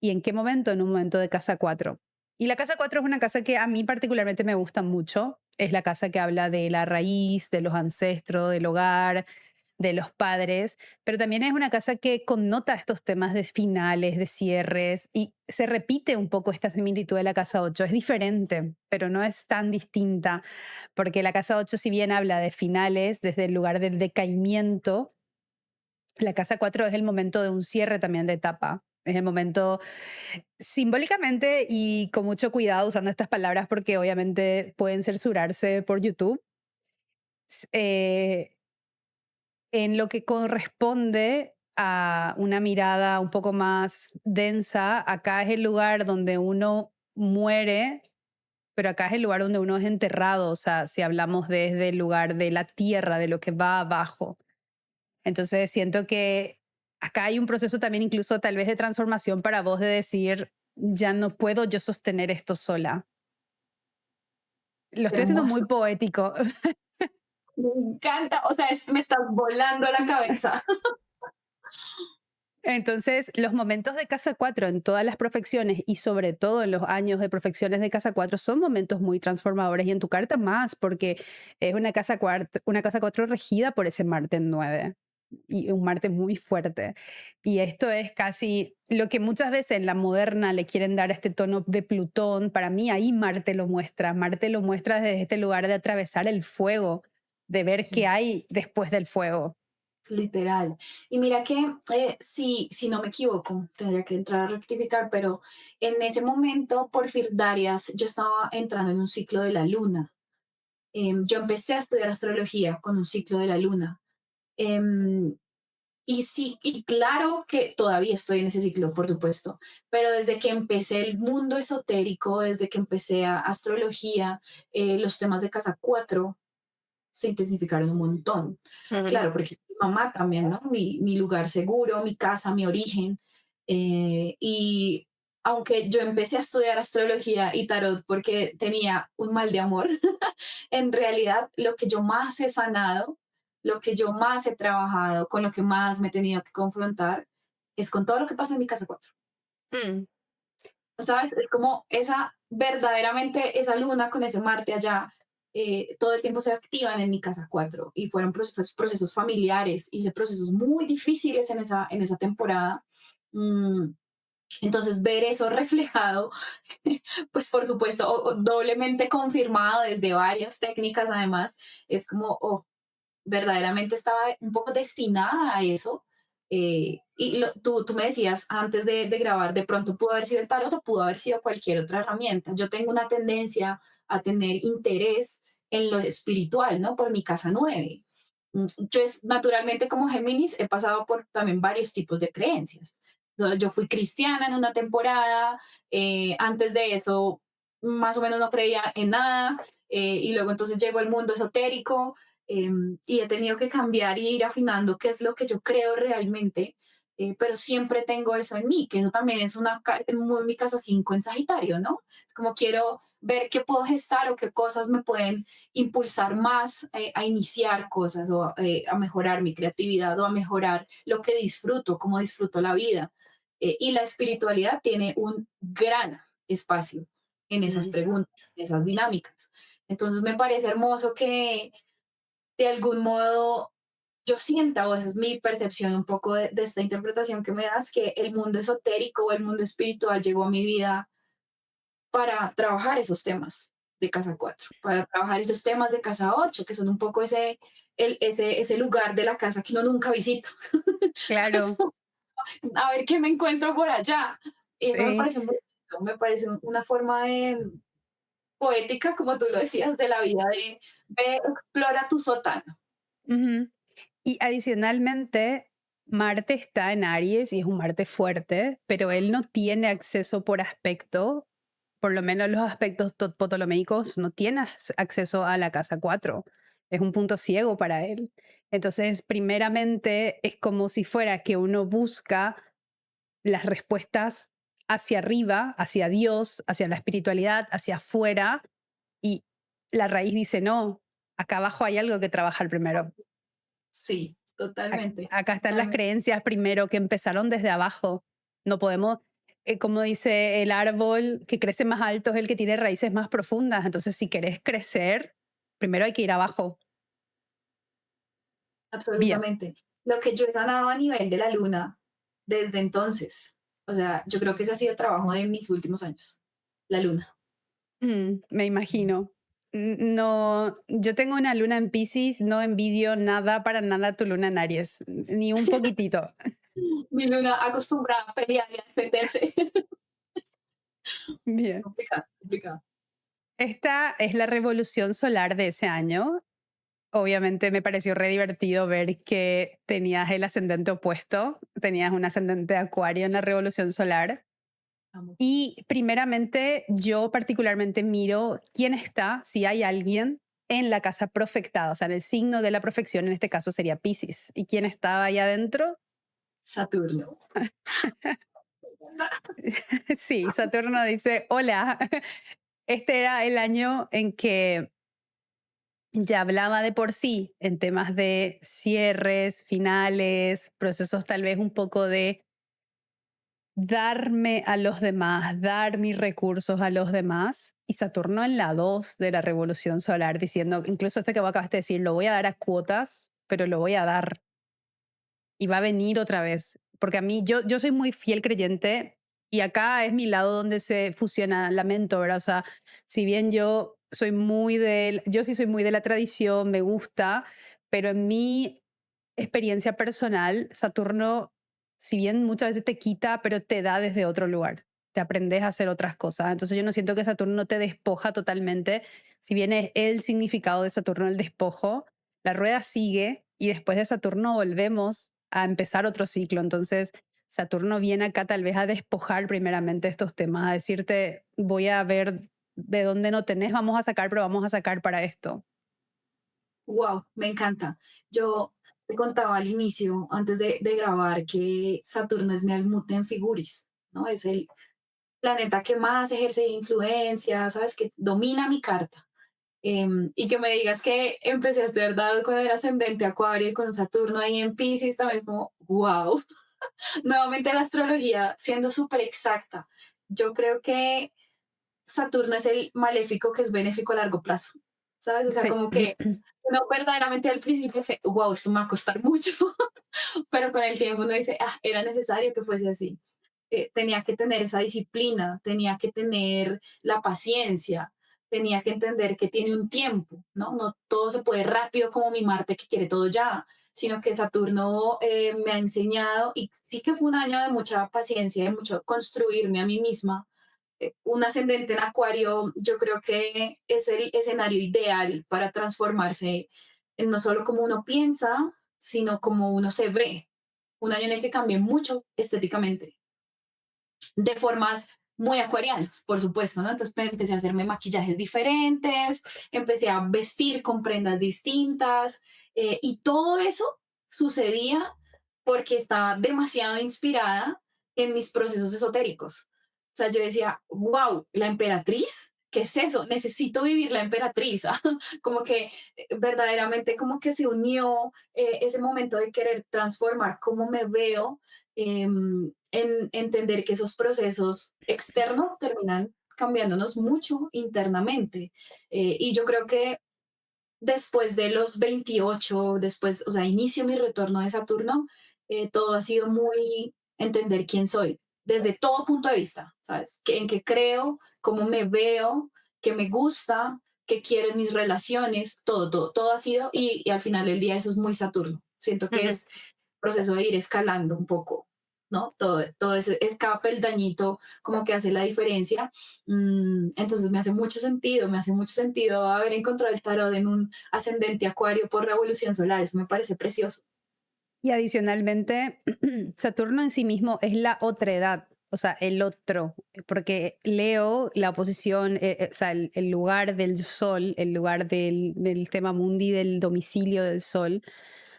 ¿y en qué momento? En un momento de casa 4. Y la casa 4 es una casa que a mí particularmente me gusta mucho. Es la casa que habla de la raíz, de los ancestros, del hogar, de los padres, pero también es una casa que connota estos temas de finales, de cierres, y se repite un poco esta similitud de la casa 8. Es diferente, pero no es tan distinta, porque la casa 8, si bien habla de finales desde el lugar del decaimiento, la casa 4 es el momento de un cierre también de etapa. Es el momento simbólicamente y con mucho cuidado usando estas palabras porque obviamente pueden censurarse por YouTube. s- eh, en lo que corresponde a una mirada un poco más densa, acá es el lugar donde uno muere, pero acá es el lugar donde uno es enterrado, o sea, si hablamos desde el lugar de la tierra, de lo que va abajo. Entonces siento que acá hay un proceso también incluso tal vez de transformación para vos de decir, ya no puedo yo sostener esto sola. Lo estoy haciendo muy Hermoso. poético. Me encanta, o sea, me estás volando la cabeza. Entonces, los momentos de casa 4 en todas las profecciones y sobre todo en los años de profecciones de casa 4 son momentos muy transformadores y en tu carta más porque es una casa 4 regida por ese Marte 9 y un Marte muy fuerte. Y esto es casi lo que muchas veces en la moderna le quieren dar este tono de Plutón. Para mí ahí Marte lo muestra. Marte lo muestra desde este lugar de atravesar el fuego, de ver qué Sí. hay después del fuego. Literal. Y mira que, si no me equivoco, tendría que entrar a rectificar, pero en ese momento, Porfir Darias, yo estaba entrando en un ciclo de la luna. Yo empecé a estudiar astrología con un ciclo de la luna. Em, y sí, y claro que todavía estoy en ese ciclo, por supuesto, pero desde que empecé el mundo esotérico, desde que empecé a astrología, los temas de casa 4 se intensificaron un montón. Ujú. Claro, porque es mi mamá también, ¿no? Mi lugar seguro, mi casa, mi origen. Y aunque yo empecé a estudiar astrología y tarot porque tenía un mal de amor, en realidad lo que yo más he sanado, lo que yo más he trabajado, con lo que más me he tenido que confrontar, es con todo lo que pasa en mi casa 4. Mm. ¿Sabes? Es como esa, verdaderamente esa luna con ese Marte allá, todo el tiempo se activan en mi casa 4 y fueron procesos familiares, hice procesos muy difíciles en esa temporada. Mm, entonces, ver eso reflejado, pues por supuesto, o doblemente confirmado desde varias técnicas además, es como, oh, verdaderamente estaba un poco destinada a eso. Y tú me decías antes de grabar, de pronto pudo haber sido el tarot o pudo haber sido cualquier otra herramienta. Yo tengo una tendencia a tener interés en lo espiritual, ¿no? Por mi casa 9. Yo es, naturalmente como Géminis he pasado por también varios tipos de creencias. Yo fui cristiana en una temporada, antes de eso más o menos no creía en nada, y luego entonces llegó el mundo esotérico, y he tenido que cambiar y ir afinando qué es lo que yo creo realmente, pero siempre tengo eso en mí, que eso también es mi casa 5 en Sagitario, ¿no? Es como quiero ver qué puedo gestar o qué cosas me pueden impulsar más, a iniciar cosas o a mejorar mi creatividad o a mejorar lo que disfruto, cómo disfruto la vida. Y la espiritualidad tiene un gran espacio en esas Mm. preguntas, en esas dinámicas. Entonces me parece hermoso que de algún modo yo sienta, o esa es mi percepción un poco de esta interpretación que me das, que el mundo esotérico o el mundo espiritual llegó a mi vida para trabajar esos temas de casa 4, para trabajar esos temas de casa 8, que son un poco ese lugar de la casa que uno nunca visita. Entonces, Claro, a ver qué me encuentro por allá. Y eso me sí. parece muy lindo, me parece una forma de poética, como tú lo decías, de la vida de ve, explora tu sótano. Ujú. Y adicionalmente, Marte está en Aries y es un Marte fuerte, pero él no tiene acceso por aspecto, por lo menos los aspectos ptolomeicos, no tiene acceso a la casa 4. Es un punto ciego para él. Entonces, primeramente, es como si fuera que uno busca las respuestas hacia arriba, hacia Dios, hacia la espiritualidad, hacia afuera, y la raíz dice, no, acá abajo hay algo que trabajar primero. Sí, totalmente, Acá están las totalmente. creencias primero que empezaron desde abajo. No podemos, como dice el árbol, que crece más alto es el que tiene raíces más profundas. Entonces, si querés crecer, primero hay que ir abajo. Bien. Absolutamente. Lo que yo he sanado a nivel de la luna desde entonces, o sea, yo creo que ese ha sido el trabajo de mis últimos años, la luna. Me imagino. No, yo tengo una luna en Piscis, no envidio nada para nada tu luna en Aries, ni un poquitito. Mi luna acostumbrada a pelear y a defenderse. Bien. Complicado, complicado. Esta es la revolución solar de ese año. Obviamente me pareció re divertido ver que tenías el ascendente opuesto, tenías un ascendente Acuario en la revolución solar. Amo. Y primeramente yo particularmente miro quién está, si hay alguien en la casa profectada, o sea, en el signo de la profección, en este caso sería Piscis. ¿Y quién estaba ahí adentro? Saturno. Sí, Saturno dice, hola, este era el año en que ya hablaba de por sí en temas de cierres, finales, procesos tal vez un poco de darme a los demás, dar mis recursos a los demás. Y Saturno en la 2 de la revolución solar, diciendo, incluso este que vos acabaste de decir, lo voy a dar a cuotas, pero lo voy a dar y va a venir otra vez. Porque a mí, yo soy muy fiel creyente y acá es mi lado donde se fusiona lamento, ¿verdad? O sea, si bien yo sí soy muy de la tradición, me gusta, pero en mi experiencia personal, Saturno, si bien muchas veces te quita, pero te da desde otro lugar. Te aprendes a hacer otras cosas. Entonces yo no siento que Saturno te despoja totalmente. Si bien es el significado de Saturno el despojo, la rueda sigue y después de Saturno volvemos a empezar otro ciclo. Entonces Saturno viene acá tal vez a despojar primeramente estos temas, a decirte, voy a ver de dónde no tenés, vamos a sacar, pero vamos a sacar para esto. Wow, me encanta. Yo te contaba al inicio, antes de grabar, que Saturno es mi almute en figuris, ¿no? Es el planeta que más ejerce influencia, ¿sabes? Que domina mi carta. Y que me digas que empecé a estudiar dado con el ascendente Acuario y con Saturno ahí en Pisces, también es como, wow. Nuevamente la astrología siendo súper exacta. Yo creo que Saturno es el maléfico que es benéfico a largo plazo, ¿sabes? O sea, Sí. como que no verdaderamente al principio dice, wow, esto me va a costar mucho, pero con el tiempo uno dice, ah, era necesario que fuese así. Tenía que tener esa disciplina, tenía que tener la paciencia, tenía que entender que tiene un tiempo, ¿no? No todo se puede rápido como mi Marte que quiere todo ya, sino que Saturno me ha enseñado y sí que fue un año de mucha paciencia, de mucho construirme a mí misma. Un ascendente en Acuario, yo creo que es el escenario ideal para transformarse en no solo como uno piensa, sino como uno se ve. Un año en el que cambié mucho estéticamente de formas muy acuarianas, por supuesto, ¿no? Entonces empecé a hacerme maquillajes diferentes, empecé a vestir con prendas distintas y todo eso sucedía porque estaba demasiado inspirada en mis procesos esotéricos. O sea, yo decía, wow, la emperatriz, ¿qué es eso? Necesito vivir la emperatriz. Como que verdaderamente como que se unió ese momento de querer transformar cómo me veo en entender que esos procesos externos terminan cambiándonos mucho internamente. Y yo creo que después de los 28 después, o sea, inicio mi retorno de Saturno, todo ha sido muy entender quién soy, desde todo punto de vista, ¿sabes? En qué creo, cómo me veo, qué me gusta, qué quiero en mis relaciones, todo ha sido, y al final del día eso es muy Saturno. Siento que es proceso de ir escalando un poco, ¿no? Todo ese, es cada peldañito como que hace la diferencia. Entonces me hace mucho sentido haber encontrado el tarot en un ascendente Acuario por revolución solar, eso me parece precioso. Y adicionalmente, Saturno en sí mismo es la otredad, o sea, el otro, porque Leo, la oposición, o sea, el lugar del sol, el lugar del tema mundi, del domicilio del sol.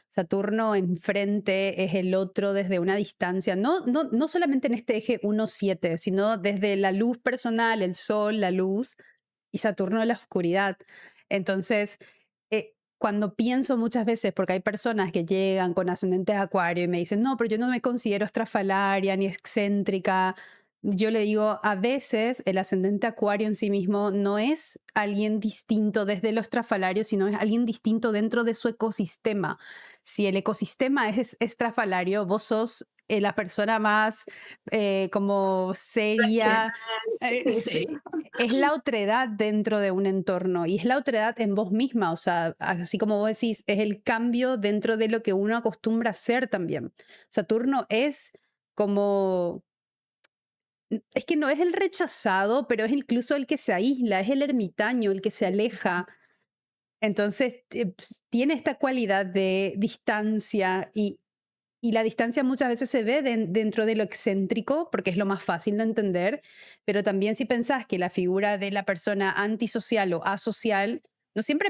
Saturno enfrente es el otro desde una distancia, no solamente en este eje 1-7, sino desde la luz personal, el sol, la luz, y Saturno la oscuridad. Entonces, cuando pienso muchas veces, porque hay personas que llegan con ascendentes Acuario y me dicen, no, pero yo no me considero estrafalaria ni excéntrica. Yo le digo, a veces el ascendente Acuario en sí mismo no es alguien distinto desde lo estrafalario, sino es alguien distinto dentro de su ecosistema. Si el ecosistema es estrafalario, vos sos la persona más como seria. Racional, sí, Sí, sí. es la otredad dentro de un entorno y es la otredad en vos misma, o sea, así como vos decís, es el cambio dentro de lo que uno acostumbra a ser también. Saturno es como, es que no es el rechazado, pero es incluso el que se aísla, es el ermitaño, el que se aleja. Entonces, tiene esta cualidad de distancia y la distancia muchas veces se ve dentro de lo excéntrico, porque es lo más fácil de entender, pero también si pensás que la figura de la persona antisocial o asocial no siempre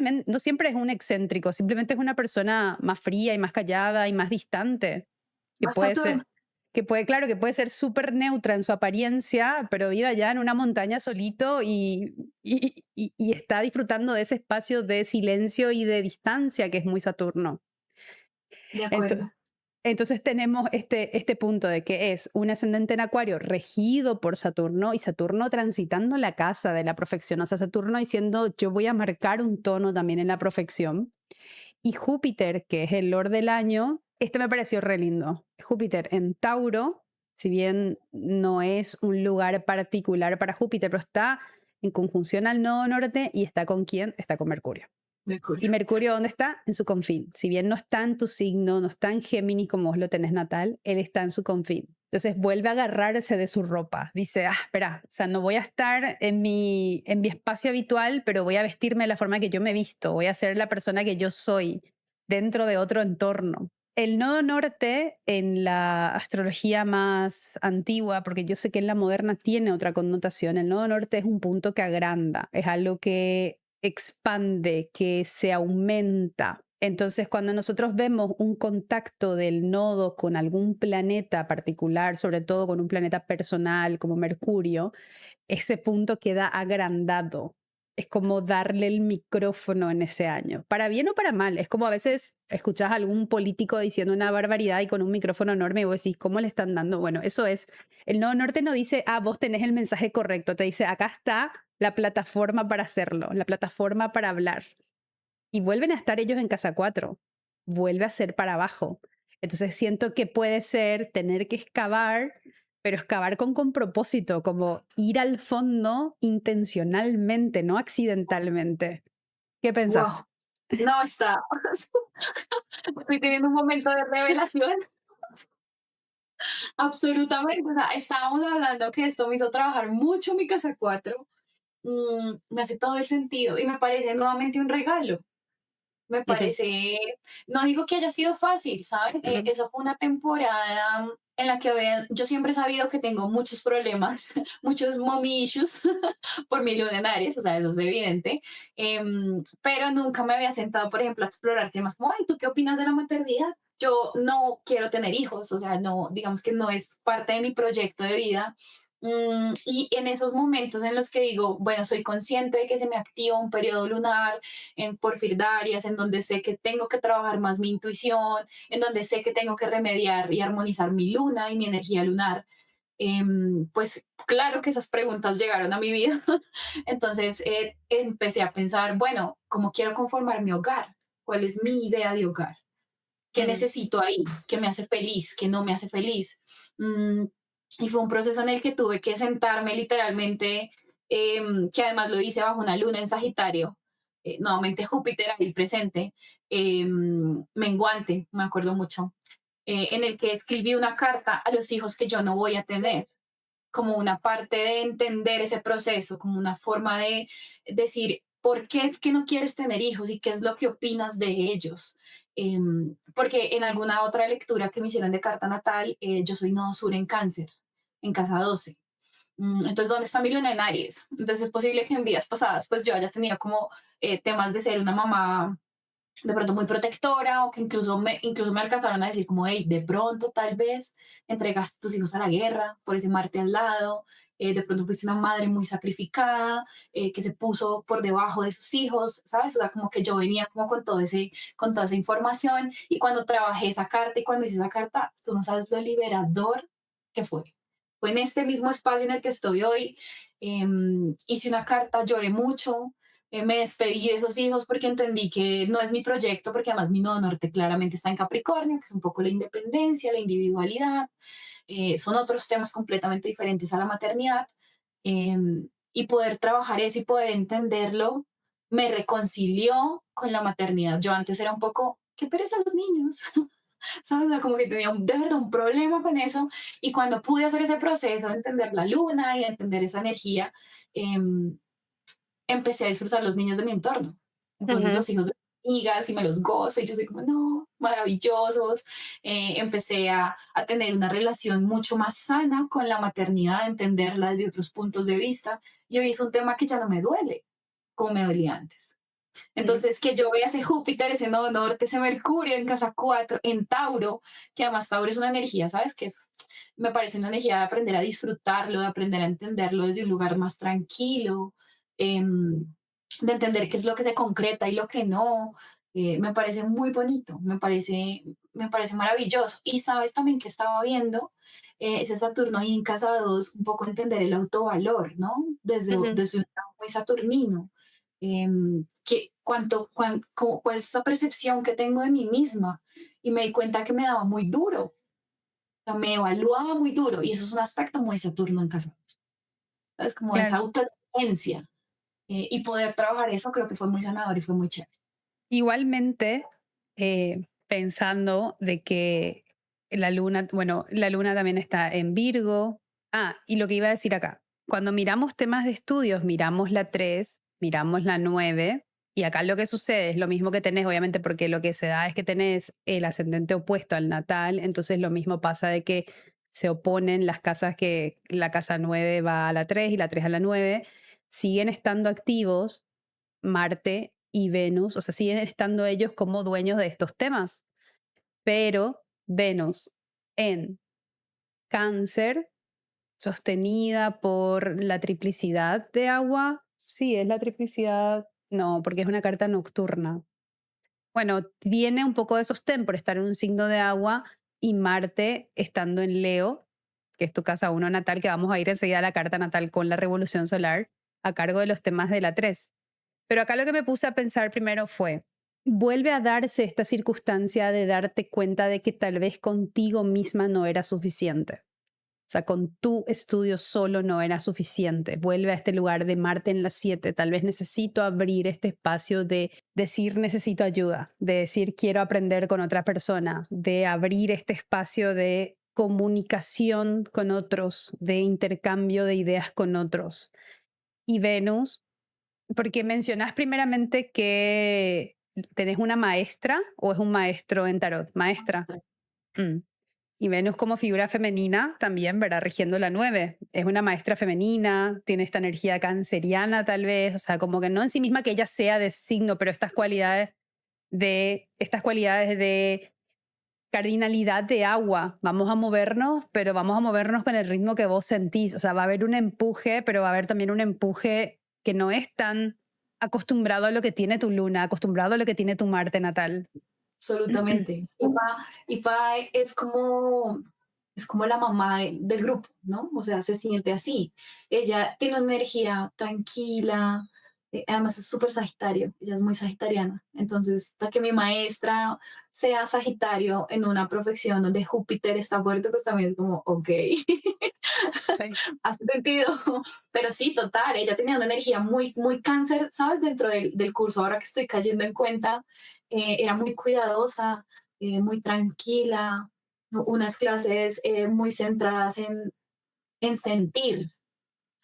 es un excéntrico, simplemente es una persona más fría y más callada y más distante, que Más puede Saturno. ser, claro, que puede ser súper neutra en su apariencia, pero vive allá en una montaña solito y está disfrutando de ese espacio de silencio y de distancia que es muy Saturno. De Ento- acuerdo. entonces tenemos este punto de que es un ascendente en Acuario regido por Saturno y Saturno transitando la casa de la profección, o sea, Saturno diciendo yo voy a marcar un tono también en la profección. Y Júpiter, que es el Lord del año, este me pareció re lindo. Júpiter en Tauro, si bien no es un lugar particular para Júpiter, pero está en conjunción al nodo norte y está con quién? Está con Mercurio. ¿Y Mercurio. Mercurio dónde está? En su confín. Si bien no está en tu signo, no está en Géminis como vos lo tenés natal, él está en su confín. Entonces vuelve a agarrarse de su ropa. Dice, espera, o sea, no voy a estar en mi espacio habitual, pero voy a vestirme de la forma que yo me he visto. Voy a ser la persona que yo soy dentro de otro entorno. El nodo norte en la astrología más antigua, porque yo sé que en la moderna tiene otra connotación, el nodo norte es un punto que agranda, es algo que expande, que se aumenta. Entonces, cuando nosotros vemos un contacto del nodo con algún planeta particular, sobre todo con un planeta personal como Mercurio, ese punto queda agrandado. Es como darle el micrófono en ese año, para bien o para mal. Es como a veces escuchás a algún político diciendo una barbaridad y con un micrófono enorme y vos decís, ¿cómo le están dando? Bueno, eso es. El Nodo Norte no dice, vos tenés el mensaje correcto. Te dice, acá está la plataforma para hacerlo, la plataforma para hablar. Y vuelven a estar ellos en casa 4. Vuelve a ser para abajo. Entonces siento que puede ser tener que excavar, pero excavar con propósito, como ir al fondo intencionalmente, no accidentalmente. ¿Qué Wow. pensás? No está. Estoy teniendo un momento de revelación. Absolutamente. O sea, estábamos hablando que esto me hizo trabajar mucho mi casa 4. Me hace todo el sentido y me parece nuevamente un regalo. Me Ujú, parece, no digo que haya sido fácil, ¿saben? ujú, Esa fue una temporada en la que yo siempre he sabido que tengo muchos problemas, muchos mommy issues por mi luna en Aries, o sea, eso es evidente, pero nunca me había sentado, por ejemplo, a explorar temas como, ay, ¿tú qué opinas de la maternidad? Yo no quiero tener hijos, o sea, no, digamos que no es parte de mi proyecto de vida. Y en esos momentos en los que digo, bueno, soy consciente de que se me activa un periodo lunar, en porfirdarias, en donde sé que tengo que trabajar más mi intuición, en donde sé que tengo que remediar y armonizar mi luna y mi energía lunar. Pues claro que esas preguntas llegaron a mi vida. Entonces empecé a pensar, bueno, ¿cómo quiero conformar mi hogar? ¿Cuál es mi idea de hogar? ¿Qué mm, necesito ahí? ¿Qué me hace feliz? ¿Qué no me hace feliz? Mm, y fue un proceso en el que tuve que sentarme literalmente, que además lo hice bajo una luna en Sagitario, nuevamente Júpiter ahí presente, menguante, me acuerdo mucho, en el que escribí una carta a los hijos que yo no voy a tener, como una parte de entender ese proceso, como una forma de decir, ¿por qué es que no quieres tener hijos y qué es lo que opinas de ellos? Porque en alguna otra lectura que me hicieron de carta natal, yo soy nodo sur en cáncer, en casa 12. Entonces, ¿dónde está mi luna en Aries? Entonces es posible que en vidas pasadas pues yo haya tenido como temas de ser una mamá de pronto muy protectora o que incluso me alcanzaron a decir como, hey, de pronto tal vez entregaste tus hijos a la guerra por ese Marte al lado, de pronto fuiste una madre muy sacrificada, que se puso por debajo de sus hijos, ¿sabes? O sea, como que yo venía como con toda esa información y cuando trabajé esa carta y cuando hice esa carta, tú no sabes lo liberador que fue. Fue en este mismo espacio en el que estoy hoy, hice una carta, lloré mucho, Me despedí de esos hijos porque entendí que no es mi proyecto, porque además mi nodo norte claramente está en Capricornio, que es un poco la independencia, la individualidad, son otros temas completamente diferentes a la maternidad. Y poder trabajar eso y poder entenderlo me reconcilió con la maternidad. Yo antes era un poco, qué pereza los niños, ¿sabes? O sea, como que tenía de verdad un problema con eso. Y cuando pude hacer ese proceso de entender la luna y de entender esa energía, eh, empecé a disfrutar los niños de mi entorno. Entonces Ujú. los hijos de mis amigas y me los gozo y yo soy como, no, maravillosos. Empecé a tener una relación mucho más sana con la maternidad, a entenderla desde otros puntos de vista. Y hoy es un tema que ya no me duele como me dolía antes. Sí, Entonces, que yo vea ese Júpiter, ese nodo norte, ese Mercurio en casa 4 en Tauro, que además Tauro es una energía, ¿sabes? Me parece una energía de aprender a disfrutarlo, de aprender a entenderlo desde un lugar más tranquilo, de entender qué es lo que se concreta y lo que no. Me parece muy bonito, me parece maravilloso. Y sabes también que estaba viendo ese Saturno ahí en casa 2, un poco entender el autovalor, ¿no? ujú. Desde un lado muy saturnino. ¿Cuál es esa percepción que tengo de mí misma? Y me di cuenta que me daba muy duro, o sea, me evaluaba muy duro, y eso es un aspecto muy Saturno en casa, ¿sabes? Como esa Claro. autoexigencia, y poder trabajar eso creo que fue muy sanador y fue muy chévere. Igualmente, pensando de que la luna, bueno, la luna también está en Virgo. Ah, y lo que iba a decir acá, cuando miramos temas de estudios, miramos la 3, miramos la 9, y acá lo que sucede es lo mismo que tenés, obviamente, porque lo que se da es que tenés el ascendente opuesto al natal, entonces lo mismo pasa de que se oponen las casas, que la casa 9 va a la 3 y la 3 a la 9, siguen estando activos Marte y Venus, o sea, siguen estando ellos como dueños de estos temas, pero Venus en Cáncer, sostenida por la triplicidad de agua, sí, es la triplicidad, no, porque es una carta nocturna. Bueno, tiene un poco de sostén por estar en un signo de agua y Marte estando en Leo, que es tu casa uno natal, que vamos a ir enseguida a la carta natal con la revolución solar, a cargo de los temas de la 3. Pero acá lo que me puse a pensar primero fue, vuelve a darse esta circunstancia de darte cuenta de que tal vez contigo misma no era suficiente. O sea, con tu estudio solo no era suficiente. Vuelve a este lugar de Marte en las 7. Tal vez necesito abrir este espacio de decir necesito ayuda, de decir quiero aprender con otra persona, de abrir este espacio de comunicación con otros, de intercambio de ideas con otros. Y Venus, porque mencionas primeramente que tenés una maestra o es un maestro en tarot. Maestra. Mm. Y Venus como figura femenina también, ¿verdad? Rigiendo la 9. Es una maestra femenina, tiene esta energía canceriana tal vez, o sea, como que no en sí misma que ella sea de ese signo, pero estas cualidades de cardinalidad de agua. Vamos a movernos, pero vamos a movernos con el ritmo que vos sentís. O sea, va a haber un empuje, pero va a haber también un empuje que no es tan acostumbrado a lo que tiene tu luna, acostumbrado a lo que tiene tu Marte natal. Absolutamente. Y Pa es como la mamá del grupo, ¿no? O sea, se siente así. Ella tiene una energía tranquila, además es súper sagitario, ella es muy sagitariana. Entonces, hasta que mi maestra sea sagitario en una profesión donde Júpiter está fuerte, pues también es como, ok, Sí. hace sentido. Pero sí, total, ella tenía una energía muy, muy cáncer, ¿sabes? Dentro del curso, ahora que estoy cayendo en cuenta, era muy cuidadosa, muy tranquila, unas clases muy centradas en sentir,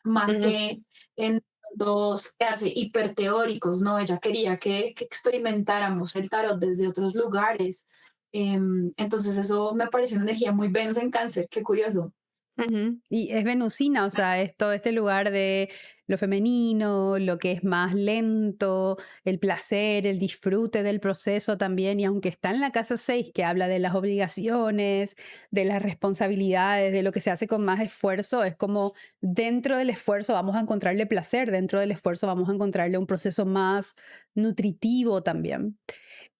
más Ujú. que en dos quedarse hiperteóricos, ¿no? Ella quería que experimentáramos el tarot desde otros lugares. Entonces eso me pareció una energía muy Venus en cáncer, qué curioso. Ujú. Y es venusina, o sea, es todo este lugar de lo femenino, lo que es más lento, el placer, el disfrute del proceso también. Y aunque está en la casa 6 que habla de las obligaciones, de las responsabilidades, de lo que se hace con más esfuerzo, es como dentro del esfuerzo vamos a encontrarle placer, dentro del esfuerzo vamos a encontrarle un proceso más nutritivo también.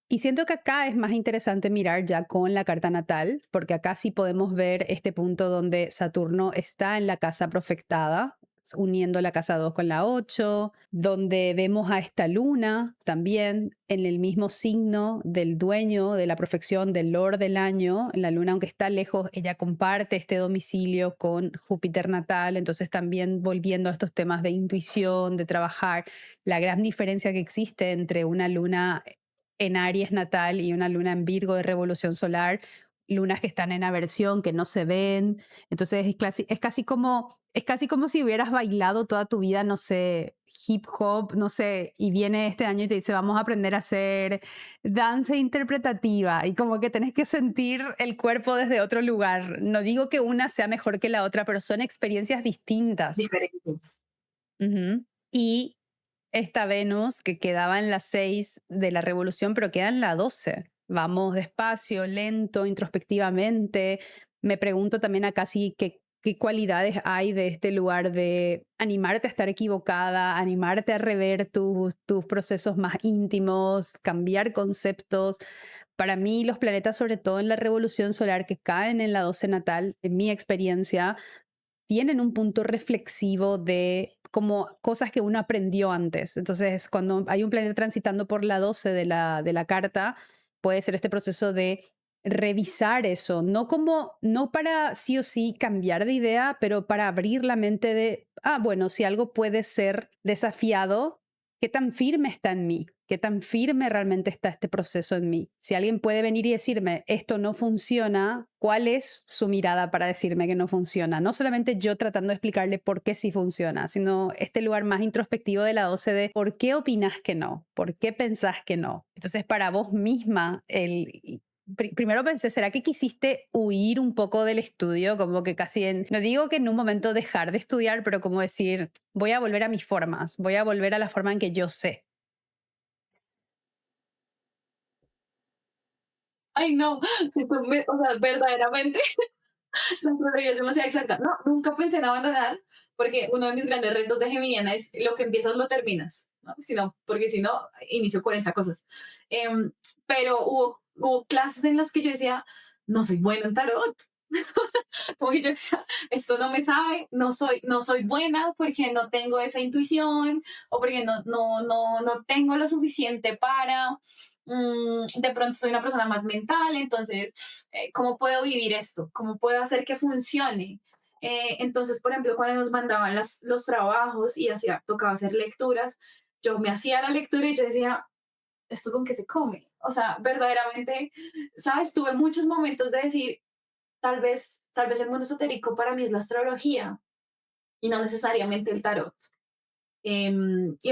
Y siento que acá es más interesante mirar ya con la carta natal, porque acá sí podemos ver este punto donde Saturno está en la casa profectada. uniendo la casa 2 con la 8, donde vemos a esta luna también en el mismo signo del dueño de la profección del Lord del año. La luna, aunque está lejos, ella comparte este domicilio con Júpiter natal, entonces también volviendo a estos temas de intuición, de trabajar, la gran diferencia que existe entre una luna en Aries natal y una luna en Virgo de revolución solar, lunas que están en aversión, que no se ven. Entonces es casi como si hubieras bailado toda tu vida, no sé, hip hop, no sé, y viene este año y te dice, vamos a aprender a hacer danza interpretativa y como que tenés que sentir el cuerpo desde otro lugar. No digo que una sea mejor que la otra, pero son experiencias distintas. Diferentes. Ujú. Y esta Venus que quedaba en la 6 de la revolución, pero queda en la 12. Vamos despacio, lento, introspectivamente. Me pregunto también acá si qué cualidades hay de este lugar de animarte a estar equivocada, animarte a rever tus procesos más íntimos, cambiar conceptos. Para mí, los planetas, sobre todo en la revolución solar que caen en la 12 natal, en mi experiencia, tienen un punto reflexivo de como cosas que uno aprendió antes. Entonces, cuando hay un planeta transitando por la 12 de la carta, puede ser este proceso de revisar eso, no para sí o sí cambiar de idea, pero para abrir la mente de, bueno, si algo puede ser desafiado, ¿qué tan firme está en mí? ¿Qué tan firme realmente está este proceso en mí? Si alguien puede venir y decirme, esto no funciona, ¿cuál es su mirada para decirme que no funciona? No solamente yo tratando de explicarle por qué sí funciona, sino este lugar más introspectivo de la 12 de por qué opinas que no, por qué pensás que no. Entonces, para vos misma, primero pensé, ¿será que quisiste huir un poco del estudio? Como que no digo que en un momento dejar de estudiar, pero como decir, voy a volver a mis formas, voy a volver a la forma en que yo sé. Ay, no, o sea, verdaderamente la astrología es demasiado exacta. No, nunca pensé en abandonar, porque uno de mis grandes retos de Geminiana es lo que empiezas lo terminas, ¿no? Porque si no, inicio 40 cosas. Pero hubo clases en las que yo decía, no soy bueno en tarot. Como que yo decía, esto no me sabe, no soy buena porque no tengo esa intuición o porque no tengo lo suficiente para, de pronto soy una persona más mental, entonces, ¿cómo puedo vivir esto? ¿Cómo puedo hacer que funcione? Entonces, por ejemplo, cuando nos mandaban los trabajos y tocaba hacer lecturas, yo me hacía la lectura y yo decía, ¿esto con qué se come? O sea, verdaderamente, ¿sabes? Tuve muchos momentos de decir, tal vez el mundo esotérico para mí es la astrología y no necesariamente el tarot. Y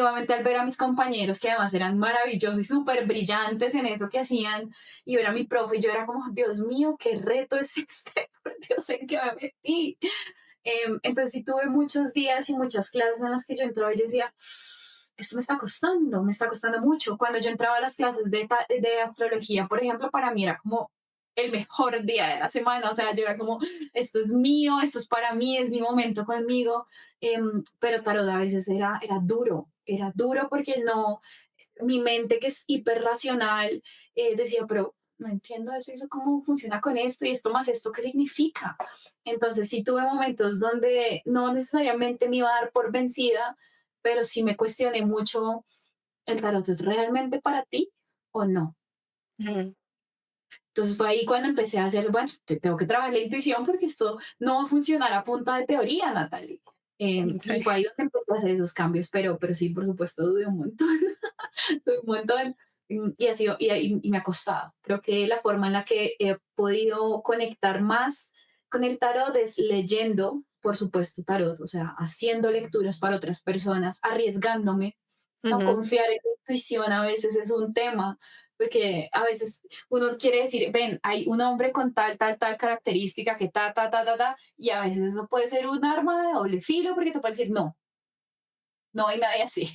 obviamente al ver a mis compañeros que además eran maravillosos y súper brillantes en eso que hacían y ver a mi profe, yo era como, Dios mío, qué reto es este, por Dios, en qué me metí. Entonces sí tuve muchos días y muchas clases en las que yo entraba y yo decía, esto me está costando mucho. Cuando yo entraba a las clases de astrología, por ejemplo, para mí era como el mejor día de la semana, o sea, yo era como, esto es mío, esto es para mí, es mi momento conmigo, pero tarot a veces era duro porque no, mi mente que es hiper racional decía, pero no entiendo eso cómo funciona con esto y esto más esto, ¿qué significa? Entonces sí tuve momentos donde no necesariamente me iba a dar por vencida, pero sí me cuestioné mucho, ¿el tarot es realmente para ti o no? Ujú. Entonces fue ahí cuando empecé a hacer, bueno, tengo que trabajar la intuición porque esto no va a funcionar a punta de teoría, Natalie. Y Sí. fue ahí donde empecé a hacer esos cambios, pero sí, por supuesto, dudé un montón, dudé un montón y, ha sido, y me ha costado. Creo que la forma en la que he podido conectar más con el tarot es leyendo, por supuesto, tarot, o sea, haciendo lecturas para otras personas, arriesgándome, no Ujú. confiar en la intuición a veces es un tema, porque a veces uno quiere decir, ven, hay un hombre con tal característica que ta, y a veces eso puede ser un arma de doble filo porque te puede decir, no, no hay nadie así.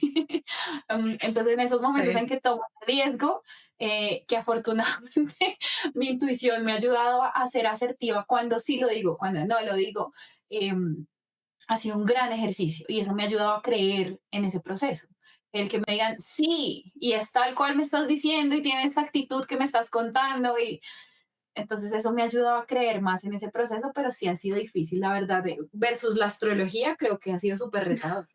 Entonces, en esos momentos Sí. en que tomo riesgo, que afortunadamente mi intuición me ha ayudado a ser asertiva cuando sí lo digo, cuando no lo digo, ha sido un gran ejercicio y eso me ha ayudado a creer en ese proceso. El que me digan, sí, y es tal cual me estás diciendo y tiene esa actitud que me estás contando y Entonces eso me ha ayudado a creer más en ese proceso, pero sí ha sido difícil, la verdad, versus la astrología, creo que ha sido súper retador.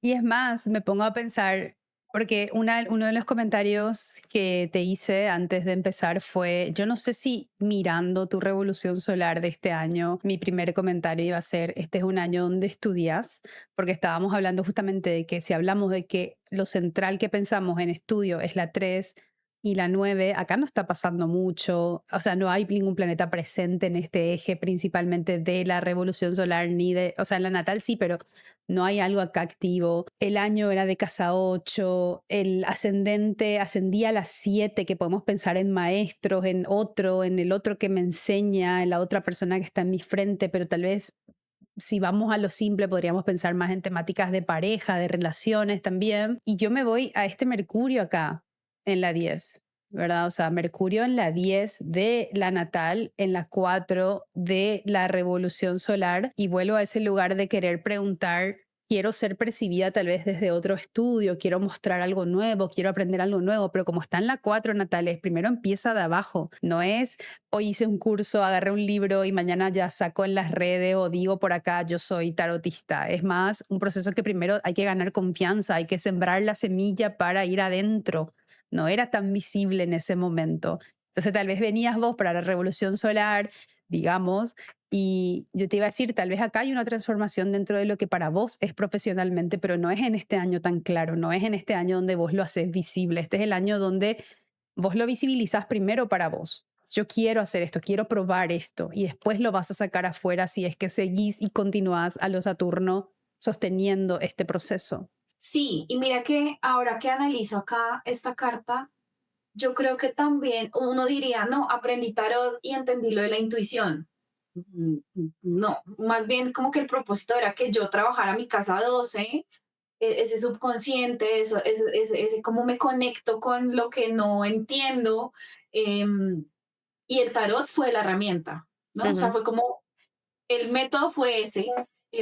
Y es más, me pongo a pensar, porque uno de los comentarios que te hice antes de empezar fue, yo no sé si mirando tu revolución solar de este año, mi primer comentario iba a ser, este es un año donde estudias, porque estábamos hablando justamente de que si hablamos de que lo central que pensamos en estudio es la 3 y la 9, acá no está pasando mucho, o sea, no hay ningún planeta presente en este eje principalmente de la revolución solar, ni de, o sea, en la natal sí, pero no hay algo acá activo. El año era de casa 8, el ascendente ascendía a las 7, que podemos pensar en maestros, en el otro que me enseña, en la otra persona que está en mi frente, pero tal vez si vamos a lo simple podríamos pensar más en temáticas de pareja, de relaciones también. Y yo me voy a este Mercurio acá, en la 10. ¿Verdad? O sea, Mercurio en la 10 de la natal, en la 4 de la revolución solar, y vuelvo a ese lugar de querer preguntar, quiero ser percibida tal vez desde otro estudio, quiero mostrar algo nuevo, quiero aprender algo nuevo, pero como está en la 4 natales, primero empieza de abajo, no es hoy hice un curso, agarré un libro y mañana ya saco en las redes o digo por acá yo soy tarotista. Es más un proceso que primero hay que ganar confianza, hay que sembrar la semilla para ir adentro. No era tan visible en ese momento. Entonces tal vez venías vos para la revolución solar, digamos, y yo te iba a decir, tal vez acá hay una transformación dentro de lo que para vos es profesionalmente, pero no es en este año tan claro, no es en este año donde vos lo haces visible. Este es el año donde vos lo visibilizás primero para vos. Yo quiero hacer esto, quiero probar esto, y después lo vas a sacar afuera si es que seguís y continuás a lo Saturno sosteniendo este proceso. Sí, y mira que ahora que analizo acá esta carta, yo creo que también uno diría, no, aprendí tarot y entendí lo de la intuición. No, más bien como que el propósito era que yo trabajara mi casa 12, ese subconsciente, ese cómo me conecto con lo que no entiendo. em, y el tarot fue la herramienta, ¿no? O sea, Ujú. fue como el método fue ese,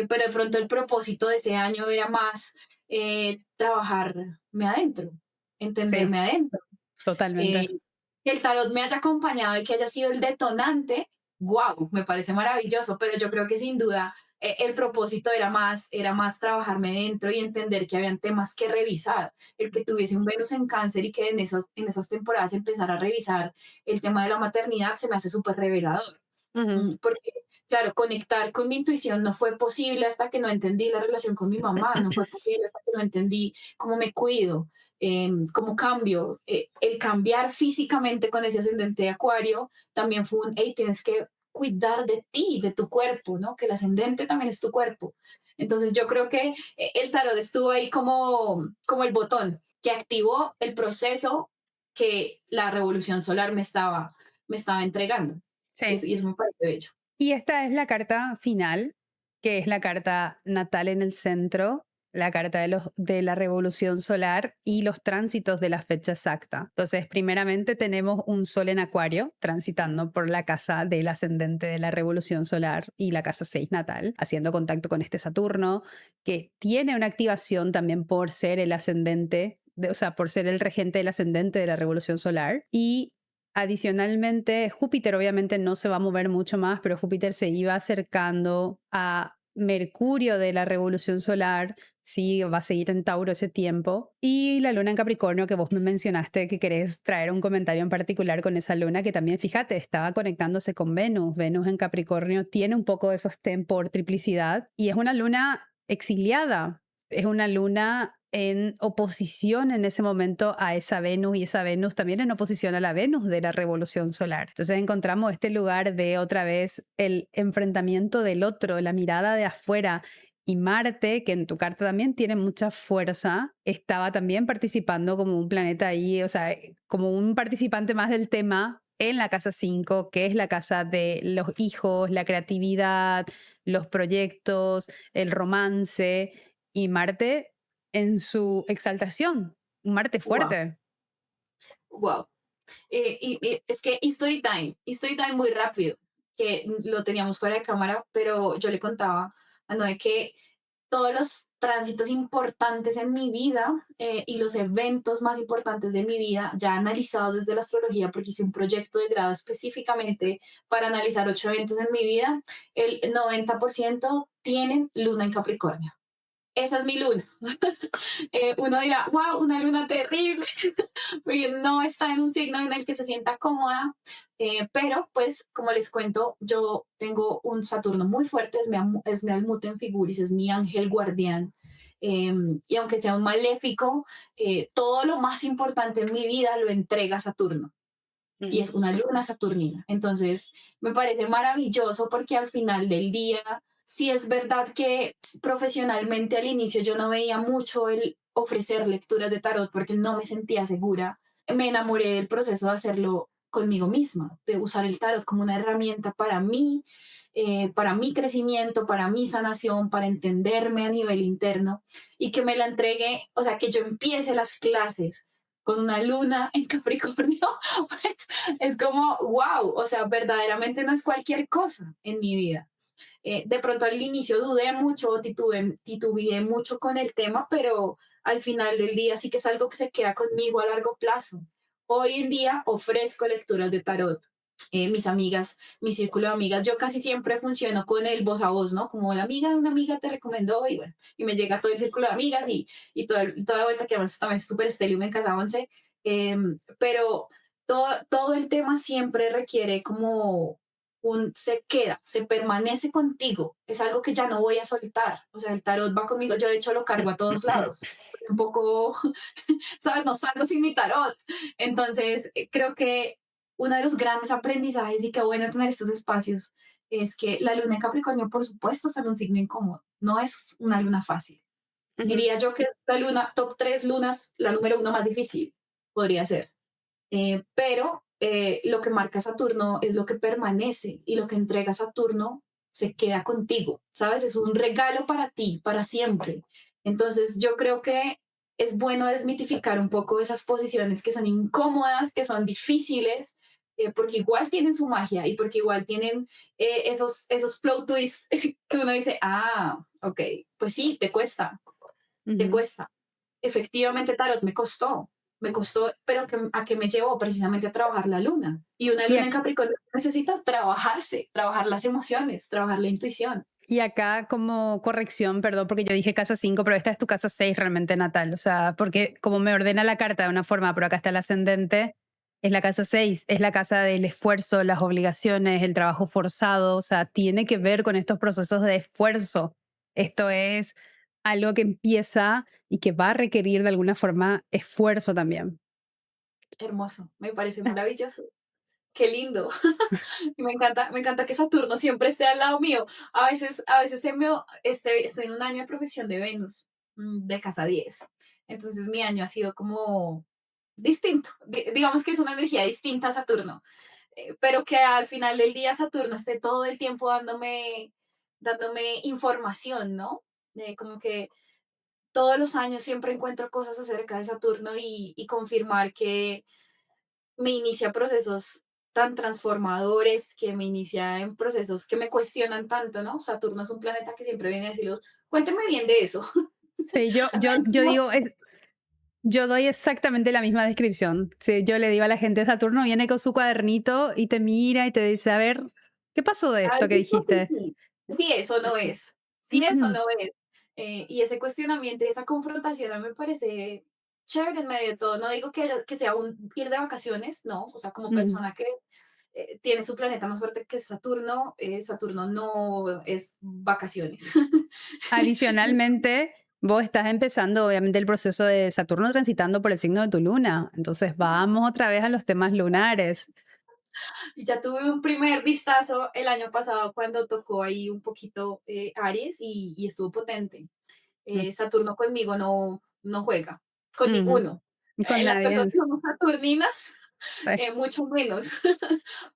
pero de pronto el propósito de ese año era más trabajarme adentro, Sí, entenderme adentro. totalmente. Que el tarot me haya acompañado y que haya sido el detonante, wow, me parece maravilloso, pero yo creo que sin duda el propósito era más trabajarme dentro y entender que habían temas que revisar. El que tuviese un Venus en cáncer y que en esas temporadas empezara a revisar el tema de la maternidad se me hace súper revelador. Ujú. Porque, claro, conectar con mi intuición no fue posible hasta que no entendí la relación con mi mamá, no fue posible hasta que no entendí cómo me cuido, cómo cambio. El cambiar físicamente con ese ascendente de Acuario también fue un, hey, tienes que cuidar de ti, de tu cuerpo, ¿no? Que el ascendente también es tu cuerpo. Entonces yo creo que el tarot estuvo ahí como el botón que activó el proceso que la revolución solar me estaba entregando. Sí. Y eso me parece bello. Y esta es la carta final, que es la carta natal en el centro, la carta de la revolución solar y los tránsitos de la fecha exacta. Entonces, primeramente tenemos un sol en Acuario transitando por la casa del ascendente de la revolución solar y la casa 6 natal, haciendo contacto con este Saturno, que tiene una activación también por ser el ascendente, o sea, por ser el regente del ascendente de la revolución solar. Y adicionalmente, Júpiter obviamente no se va a mover mucho más, pero Júpiter se iba acercando a Mercurio de la revolución solar, sí, va a seguir en Tauro ese tiempo. Y la luna en Capricornio, que vos me mencionaste que querés traer un comentario en particular con esa luna, que también, fíjate, estaba conectándose con Venus. Venus en Capricornio tiene un poco de sostén por triplicidad y es una luna exiliada, es una luna en oposición en ese momento a esa Venus y esa Venus también en oposición a la Venus de la revolución solar. Entonces encontramos este lugar de otra vez el enfrentamiento del otro, la mirada de afuera. Y Marte, que en tu carta también tiene mucha fuerza, estaba también participando como un planeta ahí, o sea, como un participante más del tema en la casa 5, que es la casa de los hijos, la creatividad, los proyectos, el romance. Y Marte en su exaltación, un Marte Wow, fuerte. wow. Y es que History Time muy rápido, que lo teníamos fuera de cámara, pero yo le contaba a Noé que todos los tránsitos importantes en mi vida y los eventos más importantes de mi vida, ya analizados desde la astrología, porque hice un proyecto de grado específicamente para analizar 8 eventos en mi vida, el 90% tienen luna en Capricornio. Esa es mi luna. Uno dirá, wow, una luna terrible, porque no está en un signo en el que se sienta cómoda, pero pues como les cuento, yo tengo un Saturno muy fuerte, es mi Almuten Figuris, es mi ángel guardián. Y aunque sea un maléfico, todo lo más importante en mi vida lo entrega Saturno y Mm. es una luna saturnina. Entonces, me parece maravilloso porque al final del día, sí es verdad que profesionalmente al inicio yo no veía mucho el ofrecer lecturas de tarot porque no me sentía segura. Me enamoré del proceso de hacerlo conmigo misma, de usar el tarot como una herramienta para mi crecimiento, para mi sanación, para entenderme a nivel interno y que me la entregue, o sea, que yo empiece las clases con una luna en Capricornio, pues es como, wow, o sea, verdaderamente no es cualquier cosa en mi vida. De pronto al inicio dudé mucho, titubeé mucho con el tema, pero al final del día sí que es algo que se queda conmigo a largo plazo. Hoy en día ofrezco lecturas de tarot. Mis amigas, mi círculo de amigas, yo casi siempre funciono con el voz a voz, ¿no? Como la amiga de una amiga te recomendó y bueno, y me llega todo el círculo de amigas y toda la vuelta que además también es súper estéril en casa 11, pero todo el tema siempre requiere como se queda, se permanece contigo, es algo que ya no voy a soltar, o sea, el tarot va conmigo, yo de hecho lo cargo a todos lados, un poco, ¿sabes? No salgo sin mi tarot, entonces creo que uno de los grandes aprendizajes y qué bueno tener estos espacios es que la luna en Capricornio, por supuesto, está en un signo incómodo, no es una luna fácil. Ujú. Diría yo que es la luna, top 3 lunas, la número uno más difícil, podría ser. Pero lo que marca Saturno es lo que permanece y lo que entrega Saturno se queda contigo, ¿sabes? Es un regalo para ti, para siempre. Entonces yo creo que es bueno desmitificar un poco esas posiciones que son incómodas, que son difíciles, porque igual tienen su magia y porque igual tienen esos plot twists que uno dice, ah, ok, pues sí, te Ujú. cuesta. Efectivamente, Tarot me costó, pero a que me llevó precisamente a trabajar la luna. Y una Y, luna en Capricornio necesita trabajarse, trabajar las emociones, trabajar la intuición. y acá como corrección, perdón, porque yo dije casa 5, pero esta es tu casa 6 realmente natal. O sea, porque como me ordena la carta de una forma, pero acá está el ascendente, es la casa 6, es la casa del esfuerzo, las obligaciones, el trabajo forzado. O sea, tiene que ver con estos procesos de esfuerzo. Esto es algo que empieza y que va a requerir de alguna forma esfuerzo también. Hermoso, me parece maravilloso. Qué lindo. Y me encanta que Saturno siempre esté al lado mío. A veces estoy en un año de profección de Venus, de casa 10. Entonces mi año ha sido como distinto. Digamos que es una energía distinta a Saturno, pero que al final del día Saturno esté todo el tiempo dándome información, ¿no? Como que todos los años siempre encuentro cosas acerca de Saturno y confirmar que me inicia procesos tan transformadores, que me inicia en procesos que me cuestionan tanto, ¿no? Saturno es un planeta que siempre viene a decirlos, cuénteme bien de eso. Sí, yo digo, yo doy exactamente la misma descripción. Sí, yo le digo a la gente, Saturno viene con su cuadernito y te mira y te dice, a ver, ¿qué pasó de ¿Has esto que visto que dijiste? sí? Sí, eso no es. Sí, eso no es. Y ese cuestionamiento, esa confrontación a mí me parece chévere en medio de todo. No digo que sea un ir de vacaciones, no. O sea, como Ujú. persona que tiene su planeta más fuerte que es Saturno, Saturno no es vacaciones. Adicionalmente, vos estás empezando obviamente el proceso de Saturno transitando por el signo de tu luna. Entonces vamos otra vez a los temas lunares. Y ya tuve un primer vistazo el año pasado cuando tocó ahí un poquito Aries y estuvo potente. Mm, Saturno conmigo no juega, con ujú. ninguno. Con Las personas nadie. que somos saturninas, Sí. mucho menos.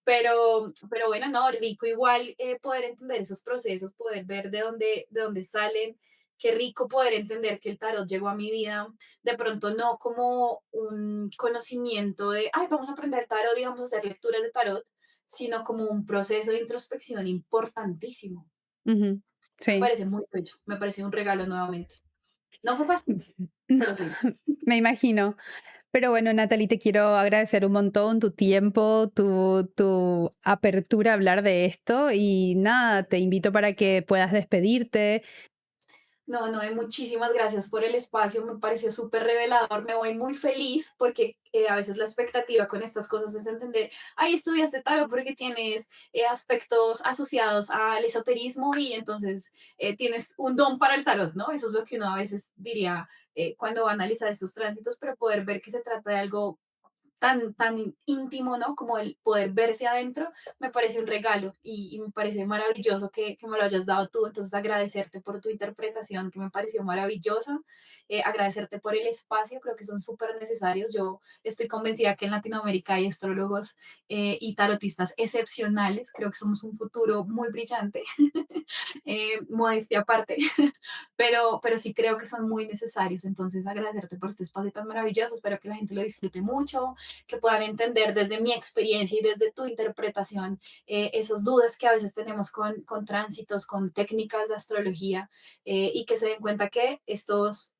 Pero bueno, no, rico igual poder entender esos procesos, poder ver de dónde salen. Qué rico poder entender que el tarot llegó a mi vida, de pronto no como un conocimiento de, ay, vamos a aprender tarot y vamos a hacer lecturas de tarot, sino como un proceso de introspección importantísimo. Ujú. Me Sí. parece muy bello, me pareció un regalo nuevamente. No fue fácil, No, pero es lindo. me imagino. Pero bueno, Natalie, te quiero agradecer un montón tu tiempo, tu apertura a hablar de esto y nada, te invito para que puedas despedirte. No, no, muchísimas gracias por el espacio, me pareció súper revelador, me voy muy feliz porque a veces la expectativa con estas cosas es entender, ay, estudiaste tarot porque tienes aspectos asociados al esoterismo y entonces tienes un don para el tarot, ¿no? Eso es lo que uno a veces diría cuando va a analizar estos tránsitos, pero poder ver que se trata de algo tan íntimo, ¿no? Como el poder verse adentro, me parece un regalo y me parece maravilloso que me lo hayas dado tú. Entonces, agradecerte por tu interpretación, que me pareció maravillosa, agradecerte por el espacio, creo que son súper necesarios. Yo estoy convencida que en Latinoamérica hay astrólogos y tarotistas excepcionales, creo que somos un futuro muy brillante, modestia aparte, pero sí creo que son muy necesarios. Entonces, agradecerte por este espacio tan maravilloso, espero que la gente lo disfrute mucho, que puedan entender desde mi experiencia y desde tu interpretación esas dudas que a veces tenemos con tránsitos, con técnicas de astrología y que se den cuenta que estos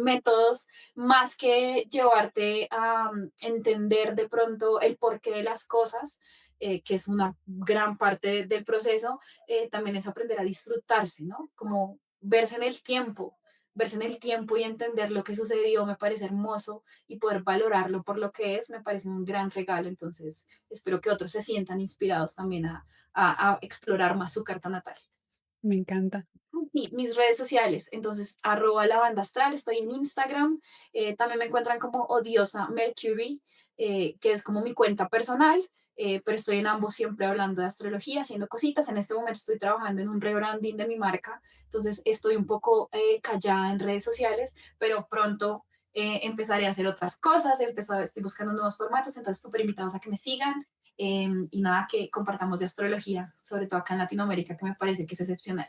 métodos, más que llevarte a entender de pronto el porqué de las cosas, que es una gran parte del proceso, también es aprender a disfrutarse, ¿no? Como verse en el tiempo y entender lo que sucedió me parece hermoso y poder valorarlo por lo que es, me parece un gran regalo. Entonces, espero que otros se sientan inspirados también a explorar más su carta natal. Me encanta. Sí, mis redes sociales, entonces, arroba la banda astral, estoy en Instagram, también me encuentran como Odiosa Mercury, que es como mi cuenta personal, pero estoy en ambos siempre hablando de astrología, haciendo cositas. En este momento estoy trabajando en un rebranding de mi marca, entonces estoy un poco callada en redes sociales, pero pronto empezaré a hacer otras cosas, estoy buscando nuevos formatos, entonces súper invitados a que me sigan y nada, que compartamos de astrología, sobre todo acá en Latinoamérica, que me parece que es excepcional.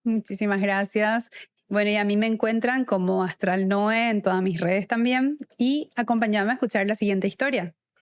Muchísimas gracias. Bueno, y a mí me encuentran como Astral Noe en todas mis redes también y acompáñame a escuchar la siguiente historia.